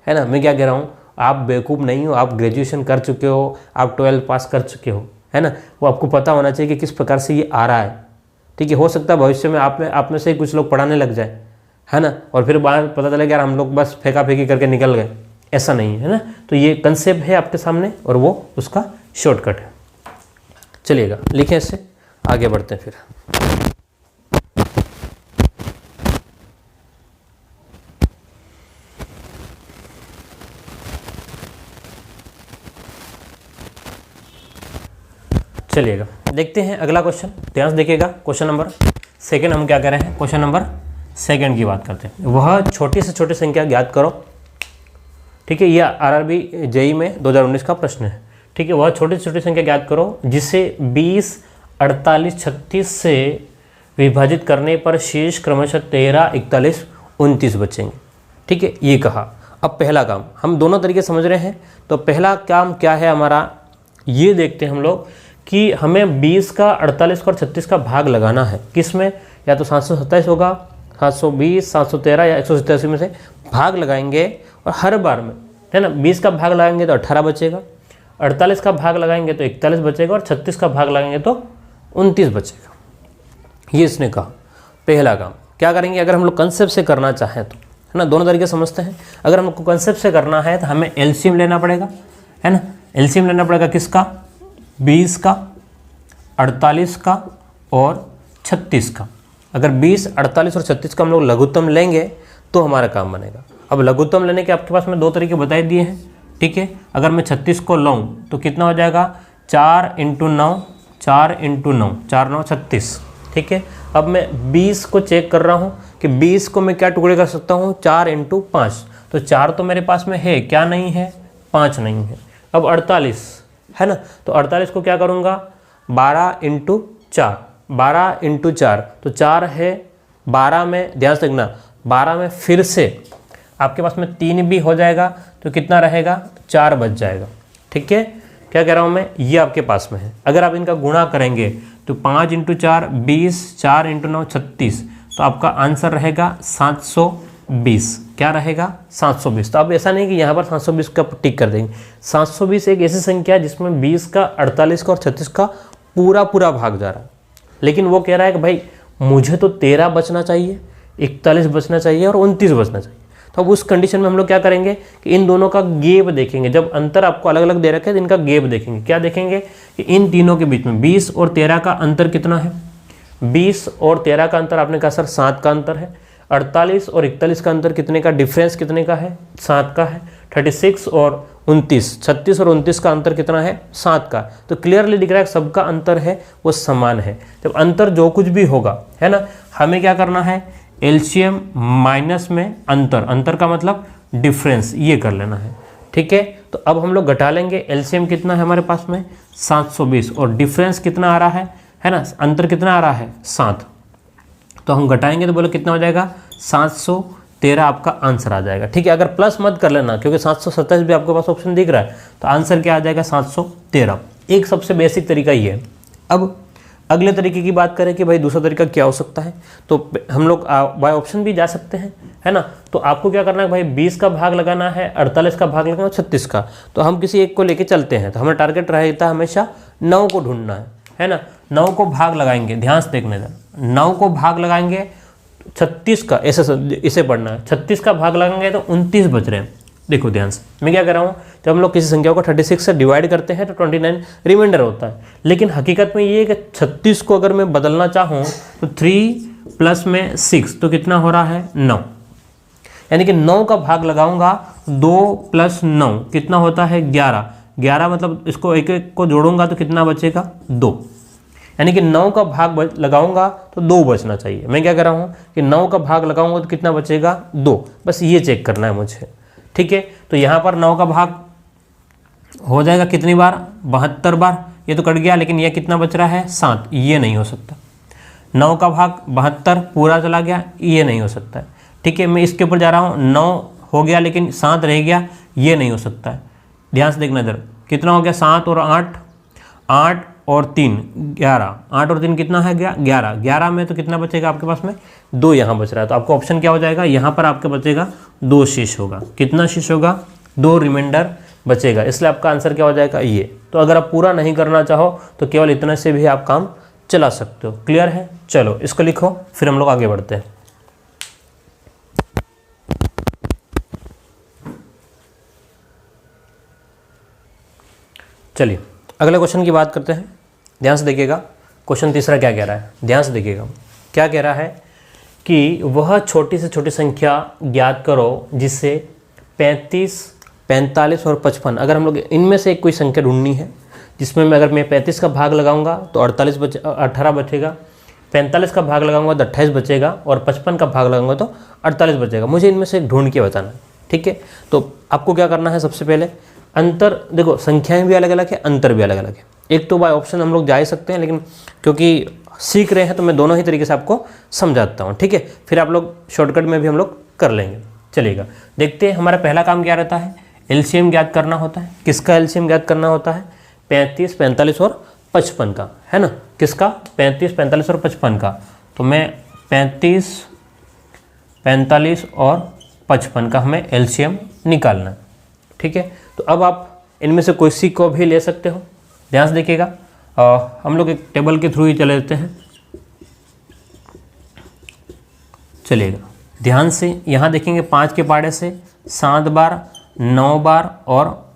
है ना। मैं क्या कह रहा हूँ, आप बेवकूफ़ नहीं हो, आप ग्रेजुएशन कर चुके हो, आप 12 पास कर चुके हो, है ना। वो आपको पता होना चाहिए कि किस प्रकार से ये आ रहा है। ठीक है, हो सकता है भविष्य में आप में से कुछ लोग पढ़ाने लग जाए, है ना, और फिर बाद पता चले यार हम लोग बस फेंका फेंकी करके निकल गए, ऐसा नहीं है ना। तो ये कंसेप्ट है आपके सामने और वो उसका शॉर्टकट है। चलिएगा लिखें, इससे आगे बढ़ते हैं फिर। चलिएगा देखते हैं अगला क्वेश्चन, ध्यान से देखिएगा। क्वेश्चन नंबर 2 हम क्या कर रहे हैं, क्वेश्चन नंबर 2 की बात करते हैं। वह छोटी से छोटी संख्या ज्ञात करो। ठीक है, यह आरआरबी जेई में 2019 का प्रश्न है। ठीक है, वह छोटी से छोटी संख्या ज्ञात करो जिसे 20, 48, 36 से विभाजित करने पर शेष क्रमशः 13, 41, 29 बचेंगे। ठीक है, ये कहा। अब पहला काम हम दोनों तरीके समझ रहे हैं। तो पहला काम क्या है हमारा, ये देखते हैं हम लोग कि हमें 20 का, 48 का और 36 का भाग लगाना है। किस में, या तो 727 होगा, 720, 713 या 187 में से भाग लगाएंगे। और हर बार में, है ना, 20 का भाग लगाएंगे तो 18 बचेगा, 48 का भाग लगाएंगे तो 41 बचेगा, और 36 का भाग लगाएंगे तो 29 बचेगा। ये इसने कहा। पहला काम क्या करेंगे, अगर हम लोग कंसेप्ट से करना चाहें तो, है ना, दोनों तरीके समझते हैं। अगर हमको कंसेप्ट से करना है तो हमें एलसीएम लेना पड़ेगा, है ना। एलसीएम लेना पड़ेगा किसका, 20 का, 48 का और 36 का। अगर 20, 48 और 36 का हम लोग लघुत्तम लेंगे तो हमारा काम बनेगा। अब लघुत्तम लेने के आपके पास में 2 तरीके बताई दिए हैं। ठीक है, अगर मैं 36 को लूँ तो कितना हो जाएगा, 4 × 9, 4 × 9, 4 9 36। ठीक है, अब मैं 20 को चेक कर रहा हूँ कि 20 को मैं क्या टुकड़े कर सकता हूँ, 4 × 5। तो 4 तो मेरे पास में है, क्या नहीं है, 5 नहीं है। अब 48 है ना, तो 48 को क्या करूँगा, 12 × 4, 12 × 4, तो 4 है, 12 में ध्यान से देखना, 12 में फिर से आपके पास में 3 भी हो जाएगा तो कितना रहेगा, 4 बच जाएगा। ठीक है, क्या कह रहा हूँ मैं, ये आपके पास में है। अगर आप इनका गुणा करेंगे तो 5 × 4 20, 4 × 9 36, तो आपका आंसर रहेगा 720। क्या रहेगा, 720। तो अब ऐसा नहीं कि यहाँ पर 720 का टिक कर देंगे। 720 एक ऐसी संख्या है जिसमें 20 का, 48 का और 36 का पूरा भाग जा रहा है। लेकिन वो कह रहा है कि भाई मुझे तो 13 बचना चाहिए, 41 बचना चाहिए और 29 बचना चाहिए। तो अब उस कंडीशन में हम लोग क्या करेंगे कि इन दोनों का गेप देखेंगे। जब अंतर आपको अलग अलग दे रखे हैं तो इनका गेप देखेंगे। क्या देखेंगे कि इन तीनों के बीच में 20 और 13 का अंतर कितना है। 20 और 13 का अंतर आपने कहा सर 7 का अंतर है। 48 और 41 का अंतर कितने का, डिफरेंस कितने का है, 7 का है। 36 और 29, 36 और 29 का अंतर कितना है, 7 का। तो क्लियरली दिख रहा है सबका अंतर है वो समान है। जब अंतर जो कुछ भी होगा, है ना, हमें क्या करना है, एलसीएम माइनस में अंतर, अंतर का मतलब डिफरेंस, ये कर लेना है। ठीक है, तो अब हम लोग घटा लेंगे। एलसीएम कितना है हमारे पास में, 720, और डिफरेंस कितना आ रहा है ना, अंतर कितना आ रहा है, 7। तो हम घटाएंगे तो बोलो कितना हो जाएगा, 713 आपका आंसर आ जाएगा। ठीक है, अगर प्लस मत कर लेना क्योंकि 727 भी आपके पास ऑप्शन दिख रहा है, तो आंसर क्या आ जाएगा, 713। एक सबसे बेसिक तरीका ये है। अब अगले तरीके की बात करें कि भाई दूसरा तरीका क्या हो सकता है, तो हम लोग बाय ऑप्शन भी जा सकते हैं, है ना। तो आपको क्या करना है भाई, 20 का भाग लगाना है, 48 का भाग लगाना है, 36 का। तो हम किसी एक को लेके चलते हैं। तो हमारा टारगेट रहता है हमेशा 9 को ढूंढना है ना। 9 को भाग लगाएंगे, ध्यान से देखने देना, 9 को भाग लगाएंगे 36 का, ऐसे इसे पढ़ना है। 36 का भाग लगाएंगे तो 29 बच रहे हैं। देखो ध्यान से मैं क्या कर रहा हूँ, जब हम लोग किसी संख्या को 36 से डिवाइड करते हैं तो 29 रिमाइंडर होता है। लेकिन हकीकत में ये है कि 36 को अगर मैं बदलना चाहूँ तो 3 प्लस में 6, तो कितना हो रहा है, 9। यानी कि 9 का भाग लगाऊंगा, 2 + 9 कितना होता है, 11। 11 मतलब इसको एक एक को जोड़ूंगा तो कितना बचेगा, 2। यानी कि 9 का भाग लगाऊंगा तो 2 बचना चाहिए। मैं क्या कर रहा हूँ कि 9 का भाग लगाऊंगा तो कितना बचेगा 2, बस ये चेक करना है मुझे। ठीक है, तो यहाँ पर 9 का भाग हो जाएगा कितनी बार, 72 बार। ये तो कट गया, लेकिन ये कितना बच रहा है 7, ये नहीं हो सकता। 9 का भाग 72 पूरा चला गया, ये नहीं हो सकता है। ठीक है, मैं इसके ऊपर जा रहा हूँ, 9 हो गया लेकिन 7 रह गया, ये नहीं हो सकता है। ध्यान से देखना इधर, कितना हो गया 7 और 8, 8 और 3 11, 8 और 3 कितना है गया 11, 11 में तो कितना बचेगा आपके पास में 2 यहाँ बच रहा है। तो आपका ऑप्शन क्या हो जाएगा, यहाँ पर आपके बचेगा 2 शेष होगा। कितना शेष होगा, 2 रिमाइंडर बचेगा, इसलिए आपका आंसर क्या हो जाएगा ये। तो अगर आप पूरा नहीं करना चाहो तो केवल इतने से भी आप काम चला सकते हो। क्लियर है, चलो इसको लिखो, फिर हम लोग आगे बढ़ते हैं। चलिए अगले क्वेश्चन की बात करते हैं। ध्यान से देखिएगा, क्वेश्चन तीसरा क्या कह रहा है, ध्यान से देखिएगा। क्या कह रहा है कि वह छोटी से छोटी संख्या ज्ञात करो जिससे 35, 45 और 55, अगर हम लोग इनमें से एक कोई संख्या ढूंढनी है जिसमें अगर मैं 35 का भाग लगाऊंगा तो 18 बचेगा, 45 का भाग लगाऊंगा तो 28 बचेगा और 55 का भाग लगाऊंगा तो 48 बचेगा। मुझे इनमें से एक ढूंढ के बताना है। ठीक है, तो आपको क्या करना है, सबसे पहले अंतर देखो, संख्याएं भी अलग अलग है, अंतर भी अलग अलग है। एक तो बाय ऑप्शन हम लोग जा ही सकते हैं, लेकिन क्योंकि सीख रहे हैं तो मैं दोनों ही तरीके से आपको समझाता हूँ। ठीक है, फिर आप लोग शॉर्टकट में भी हम लोग कर लेंगे। चलिएगा देखते हैं, हमारा पहला काम क्या रहता है, एलसीएम ज्ञात करना होता है। किसका एलसीएम ज्ञात करना होता है, 35, 45 और 55 का, है ना। किसका, 35, 45 और 55 का। तो मैं 35, 45 और 55 का हमें एलसीएम निकालना है। ठीक है, तो अब आप इनमें से कोई सी को भी ले सकते हो। ध्यान से देखिएगा, हम लोग एक टेबल के थ्रू ही चले जाते हैं। चलिएगा ध्यान से, यहाँ देखेंगे 5 के पाड़े से 7 बार, 9 बार और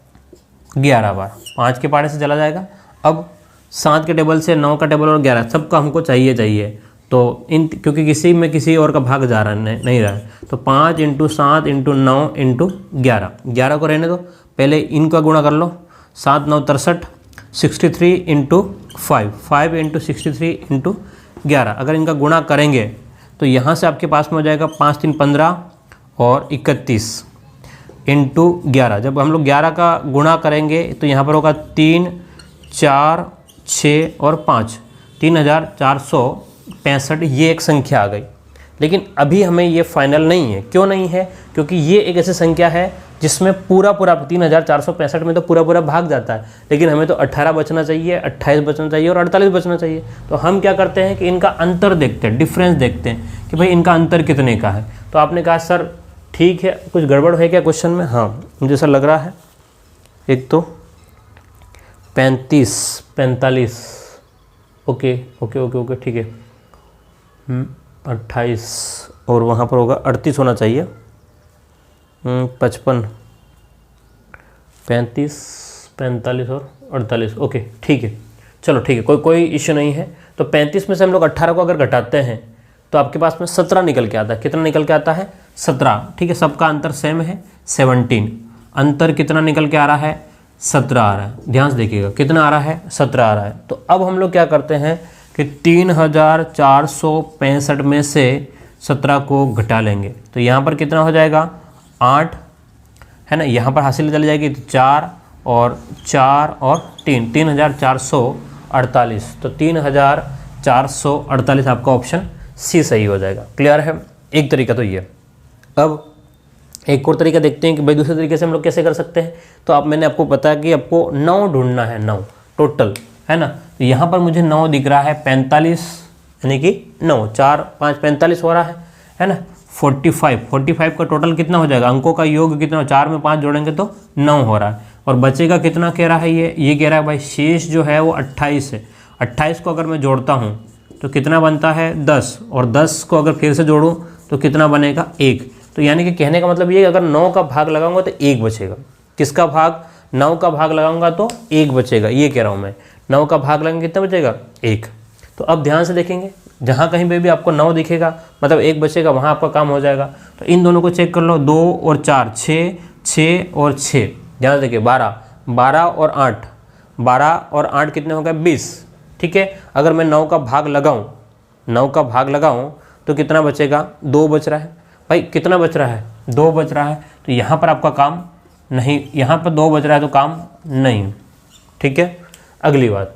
11 बार, 5 के पाड़े से चला जाएगा। अब 7 के टेबल से 9 का टेबल और 11 सबका हमको चाहिए। तो इन क्योंकि किसी में किसी और का भाग जा रहा नहीं रहा है, तो 5 × 7 × 9 × 11, 11 को रहने दो, पहले इनका गुणा कर लो। 7 9 63, 63 × 5, 5 × 63 × 11। अगर इनका गुणा करेंगे तो यहाँ से आपके पास में हो जाएगा 5 3 15 और 31 × 11। जब हम लोग 11 का गुणा करेंगे तो यहाँ पर होगा 3 4 6 और 5, 3465। ये एक संख्या आ गई, लेकिन अभी हमें ये फाइनल नहीं है। क्यों नहीं है, क्योंकि ये एक ऐसी संख्या है जिसमें पूरा 3465 में तो पूरा भाग जाता है, लेकिन हमें तो 18 बचना चाहिए, 28 बचना चाहिए और 48 बचना चाहिए। तो हम क्या करते हैं कि इनका अंतर देखते हैं, डिफरेंस देखते हैं कि भाई इनका अंतर कितने का है। तो आपने कहा सर ठीक है, कुछ गड़बड़ है क्या क्वेश्चन में। हाँ मुझे सर लग रहा है, एक तो 35 45, ओके ठीक है, 28 और वहाँ पर होगा 38 होना चाहिए, 55 35 45 और 48, ओके ठीक है। चलो ठीक है, कोई इश्यू नहीं है। तो 35 में से हम लोग 18 को अगर घटाते हैं तो आपके पास में 17 निकल के आता है। कितना निकल के आता है, 17। ठीक है, सबका अंतर सेम है 17। अंतर कितना निकल के आ रहा है, 17 आ रहा है। ध्यान से देखिएगा कितना आ रहा है, 17 आ रहा है। तो अब हम लोग क्या करते हैं कि 3465 में से 17 को घटा लेंगे तो यहाँ पर कितना हो जाएगा 8, है ना। यहाँ पर हासिल चली जाएगी तो 4 और 3, 3448। तो 3448 आपका ऑप्शन सी सही हो जाएगा। क्लियर है, एक तरीका तो ये। अब एक और तरीका देखते हैं कि भाई दूसरे तरीके से हम लोग कैसे कर सकते हैं। तो मैंने आपको बताया कि आपको 9 ढूंढना है, 9 टोटल, है ना। तो यहाँ पर मुझे 9 दिख रहा है, 45 यानी कि 9 4 5 45 हो रहा है ना। 45 का टोटल कितना हो जाएगा, अंकों का योग कितना, 4 में 5 जोड़ेंगे तो 9 हो रहा है। और बचेगा कितना कह रहा है ये कह रहा है भाई शेष जो है वो 28 है। 28 को अगर मैं जोड़ता हूँ तो कितना बनता है 10, और 10 को अगर फिर से जोड़ूँ तो कितना बनेगा 1। तो यानी कि कहने का मतलब ये अगर 9 का भाग लगाऊंगा तो 1 बचेगा। किसका भाग, 9 का भाग लगाऊंगा तो 1 बचेगा, ये कह रहा हूँ मैं। 9 का भाग लगाएंगे कितना बचेगा 1। तो अब ध्यान से देखेंगे, जहाँ कहीं पे भी आपको 9 दिखेगा मतलब 1 बचेगा, वहाँ आपका काम हो जाएगा। तो इन दोनों को चेक कर लो, 2 और 4 6, 6 और 6। ध्यान से देखिए 12 और 8 कितने हो गए 20। ठीक है। अगर मैं 9 का भाग लगाऊं, 9 का भाग लगाऊं तो कितना बचेगा, 2 बच रहा है भाई, कितना बच रहा है, 2 बच रहा है। तो यहाँ पर आपका काम नहीं, यहाँ पर 2 बच रहा है तो काम नहीं, ठीक है। अगली बात,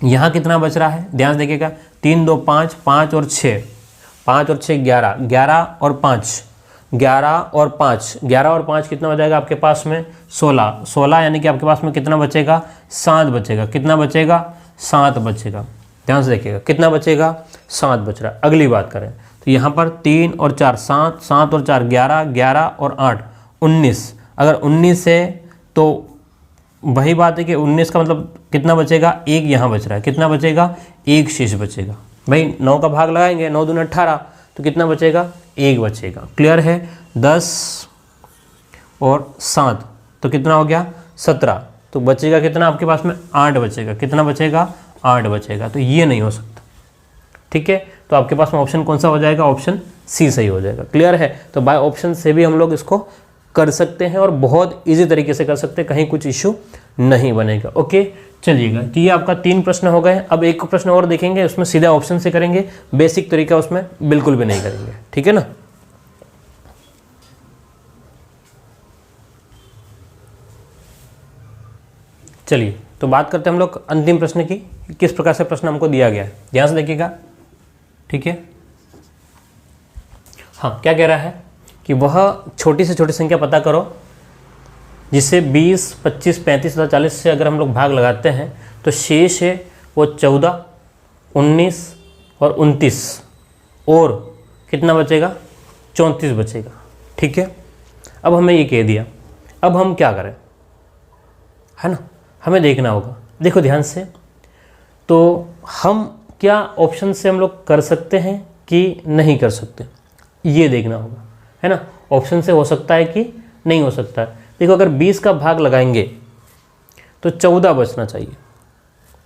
यहाँ कितना बच रहा है, ध्यान से देखिएगा, 3 2 5, 5 और 6, 5 और 6 11, 11 और 5, 11 और 5, 11 और 5 कितना बचेगा आपके पास में, 16, 16 यानी कि आपके पास में कितना बचेगा, 7 बचेगा, कितना बचेगा, 7 बचेगा। ध्यान से देखिएगा कितना बचेगा, 7 बच रहा है। अगली बात करें तो यहाँ पर 3 और 4 7, 7 और 4 11, 11 और 8 19, अगर 19 है तो वही बात है कि 19 का मतलब कितना बचेगा, 1 यहाँ बच रहा है, कितना बचेगा, 1 शेष बचेगा। भाई 9 का भाग लगाएंगे, 9 दूनी 18, तो कितना बचेगा, 1 बचेगा। क्लियर है। 10 और 7 तो कितना हो गया, 17, तो बचेगा कितना आपके पास में, 8 बचेगा, कितना बचेगा, 8 बचेगा। तो ये नहीं हो सकता, ठीक है। तो आपके पास में ऑप्शन कौन सा हो जाएगा, ऑप्शन सी सही हो जाएगा। क्लियर है। तो बाय ऑप्शन से भी हम लोग इसको कर सकते हैं और बहुत इजी तरीके से कर सकते हैं, कहीं कुछ इश्यू नहीं बनेगा। ओके चलिएगा, तो ये आपका 3 प्रश्न हो गए। अब एक प्रश्न और देखेंगे, उसमें सीधा ऑप्शन से करेंगे, बेसिक तरीका उसमें बिल्कुल भी नहीं करेंगे, ठीक है ना। चलिए तो बात करते हैं हम लोग अंतिम प्रश्न की, किस प्रकार से प्रश्न हमको दिया गया है, ध्यान से देखिएगा, ठीक है। हाँ, क्या कह रहा है कि वह छोटी से छोटी संख्या पता करो जिससे 20, 25, 35 तथा 40 से अगर हम लोग भाग लगाते हैं तो शेष है वो 14, 19 और 29 और कितना बचेगा, 34 बचेगा, ठीक है। अब हमें ये कह दिया, अब हम क्या करें, है ना, हमें देखना होगा। देखो ध्यान से, तो हम क्या ऑप्शन से हम लोग कर सकते हैं कि नहीं कर सकते, ये देखना होगा, है ना। ऑप्शन से हो सकता है कि नहीं हो सकता है। देखो अगर 20 का भाग लगाएंगे तो 14 बचना चाहिए,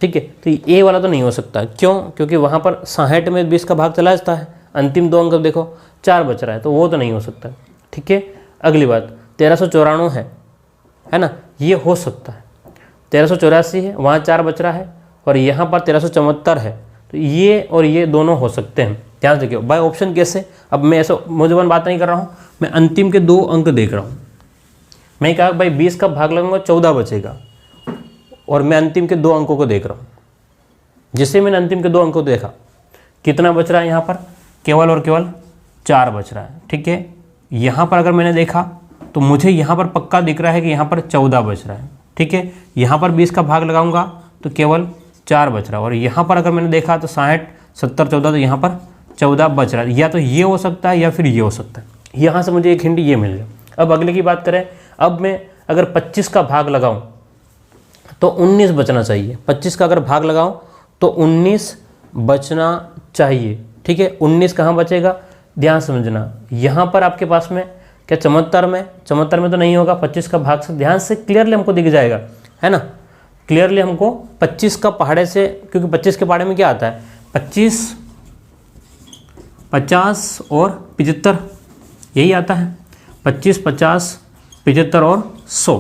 ठीक है। तो ये वाला तो नहीं हो सकता, क्यों, क्योंकि वहाँ पर 60 में 20 का भाग चला जाता है, अंतिम 2 अंक देखो 4 बच रहा है, तो वो तो नहीं हो सकता, ठीक है। अगली बात 1394 है ना, ये हो सकता है। 1384 है, वहाँ 4 बच रहा है, और यहाँ पर 1374 है, तो ये और ये दोनों हो सकते हैं। ध्यान से, बाय ऑप्शन कैसे, अब मैं ऐसा मुझे बात नहीं कर रहा हूँ, मैं अंतिम के 2 अंक देख रहा हूँ। मैं कहा भाई 20 का भाग लगाऊंगा 14 बचेगा, और मैं अंतिम के 2 अंकों को देख रहा हूँ। जिससे मैंने अंतिम के 2 अंकों को देखा, कितना बच रहा है यहाँ पर, केवल और केवल 4 बच रहा है, ठीक है। यहाँ पर अगर मैंने देखा तो मुझे यहाँ पर पक्का दिख रहा है कि यहाँ पर 14 बच रहा है, ठीक है। यहाँ पर 20 का भाग लगाऊंगा तो केवल 4 बच रहा है, और यहाँ पर अगर मैंने देखा तो 60, 70, 14, तो यहाँ पर 14 बच रहा है। या तो ये हो सकता है या फिर ये हो सकता है। यहाँ से मुझे एक हिंट ये मिल गया। अब अगले की बात करें, अब मैं अगर 25 का भाग लगाऊं तो 19 बचना चाहिए। 25 का अगर भाग लगाऊं तो 19 बचना चाहिए, ठीक है। 19 कहाँ बचेगा, ध्यान समझना, यहाँ पर आपके पास में क्या 74 में तो नहीं होगा, 25 का भाग से ध्यान से क्लियरली हमको दिख जाएगा, है ना। क्लियरली हमको 25 का पहाड़े से, क्योंकि 25 के पहाड़े में क्या आता है, 25, 50 और 75 यही आता है, 25, 50, 75 और 100।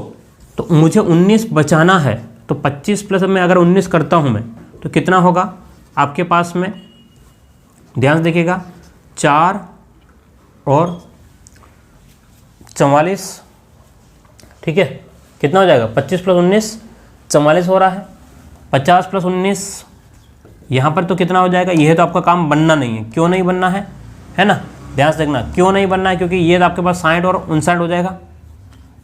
तो मुझे 19 बचाना है, तो 25 प्लस में अगर 19 करता हूँ मैं तो कितना होगा आपके पास में, ध्यान से देखिएगा, 4 और 44, ठीक है। कितना हो जाएगा, 25 प्लस 19 44 हो रहा है, 50 प्लस 19 यहाँ पर तो कितना हो जाएगा। यह तो आपका काम बनना नहीं है, क्यों नहीं बनना है ना, ध्यान से देखना, क्यों नहीं बनना है, क्योंकि ये तो आपके पास 60 और 59 हो जाएगा,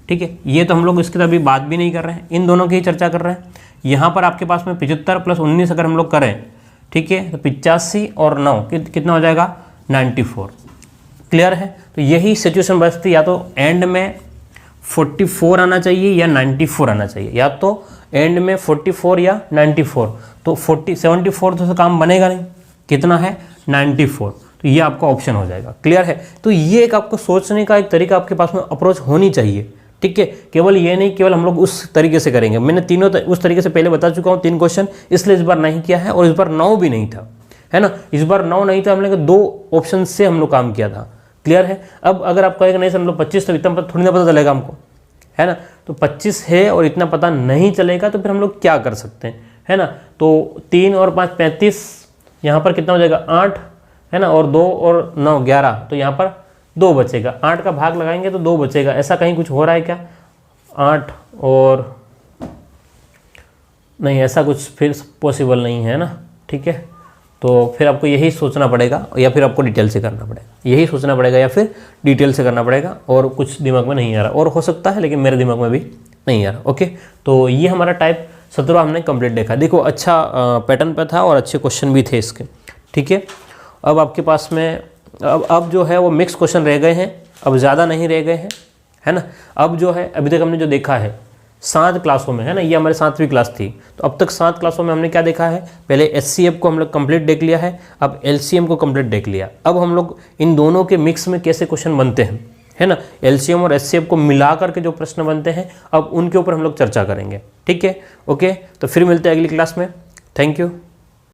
ठीक है। ये तो हम लोग इसकी तो अभी बात भी नहीं कर रहे हैं, इन दोनों की ही चर्चा कर रहे हैं। यहाँ पर आपके पास में 75 प्लस 19 अगर हम लोग करें, ठीक है, तो 85 और 9 कितना हो जाएगा, 94। क्लियर है। तो यही सिचुएशन बचती, या तो एंड में 44 आना चाहिए या 94 आना चाहिए, या तो एंड में 44 या 94। तो 74 तो काम बनेगा नहीं, कितना है 94, तो ये आपका ऑप्शन हो जाएगा। क्लियर है। तो ये एक आपको सोचने का एक तरीका आपके पास में अप्रोच होनी चाहिए, ठीक है। केवल ये नहीं, केवल हम लोग उस तरीके से करेंगे। मैंने तीनों उस तरीके से पहले बता चुका हूँ 3 क्वेश्चन, इसलिए इस बार नहीं किया है, और इस बार 9 भी नहीं था, है ना। इस बार 9 नहीं था, हम लोग 2 ऑप्शन से हम लोग काम किया था। क्लियर है। अब अगर आप कहेंगे नहीं सर हम लोग 25 तो इतना थोड़ी ना पता चलेगा हमको, है ना। तो 25 है और इतना पता नहीं चलेगा, तो फिर हम लोग क्या कर सकते हैं, है ना। तो 3 और 5 35, यहाँ पर कितना हो जाएगा 8, है ना, और 2 और 9 11, तो यहाँ पर 2 बचेगा। 8 का भाग लगाएंगे तो 2 बचेगा। ऐसा कहीं कुछ हो रहा है क्या? 8 और नहीं, ऐसा कुछ फिर पॉसिबल नहीं है ना, ठीक है। तो फिर आपको यही सोचना पड़ेगा या फिर आपको डिटेल से करना पड़ेगा, यही सोचना पड़ेगा या फिर डिटेल से करना पड़ेगा, और कुछ दिमाग में नहीं आ रहा, और हो सकता है लेकिन मेरे दिमाग में भी नहीं आ रहा। ओके, तो ये हमारा टाइप 17 हमने कंप्लीट देखा। देखो अच्छा पैटर्न पे था और अच्छे क्वेश्चन भी थे इसके, ठीक है। अब आपके पास में अब जो है वो मिक्स क्वेश्चन रह गए हैं, अब ज़्यादा नहीं रह गए हैं, है ना। अब जो है अभी तक हमने जो देखा है 7 क्लासों में, है ना, ये हमारी 7वीं क्लास थी, तो अब तक 7 क्लासों में हमने क्या देखा है? पहले HCF को हम लोग कंप्लीट देख लिया है, अब LCM को कंप्लीट देख लिया। अब हम लोग इन दोनों के मिक्स में कैसे क्वेश्चन बनते हैं, है ना, LCM और HCF को मिला करके जो प्रश्न बनते हैं, अब उनके ऊपर हम लोग चर्चा करेंगे, ठीक है। ओके, तो फिर मिलते हैं अगली क्लास में। Thank you.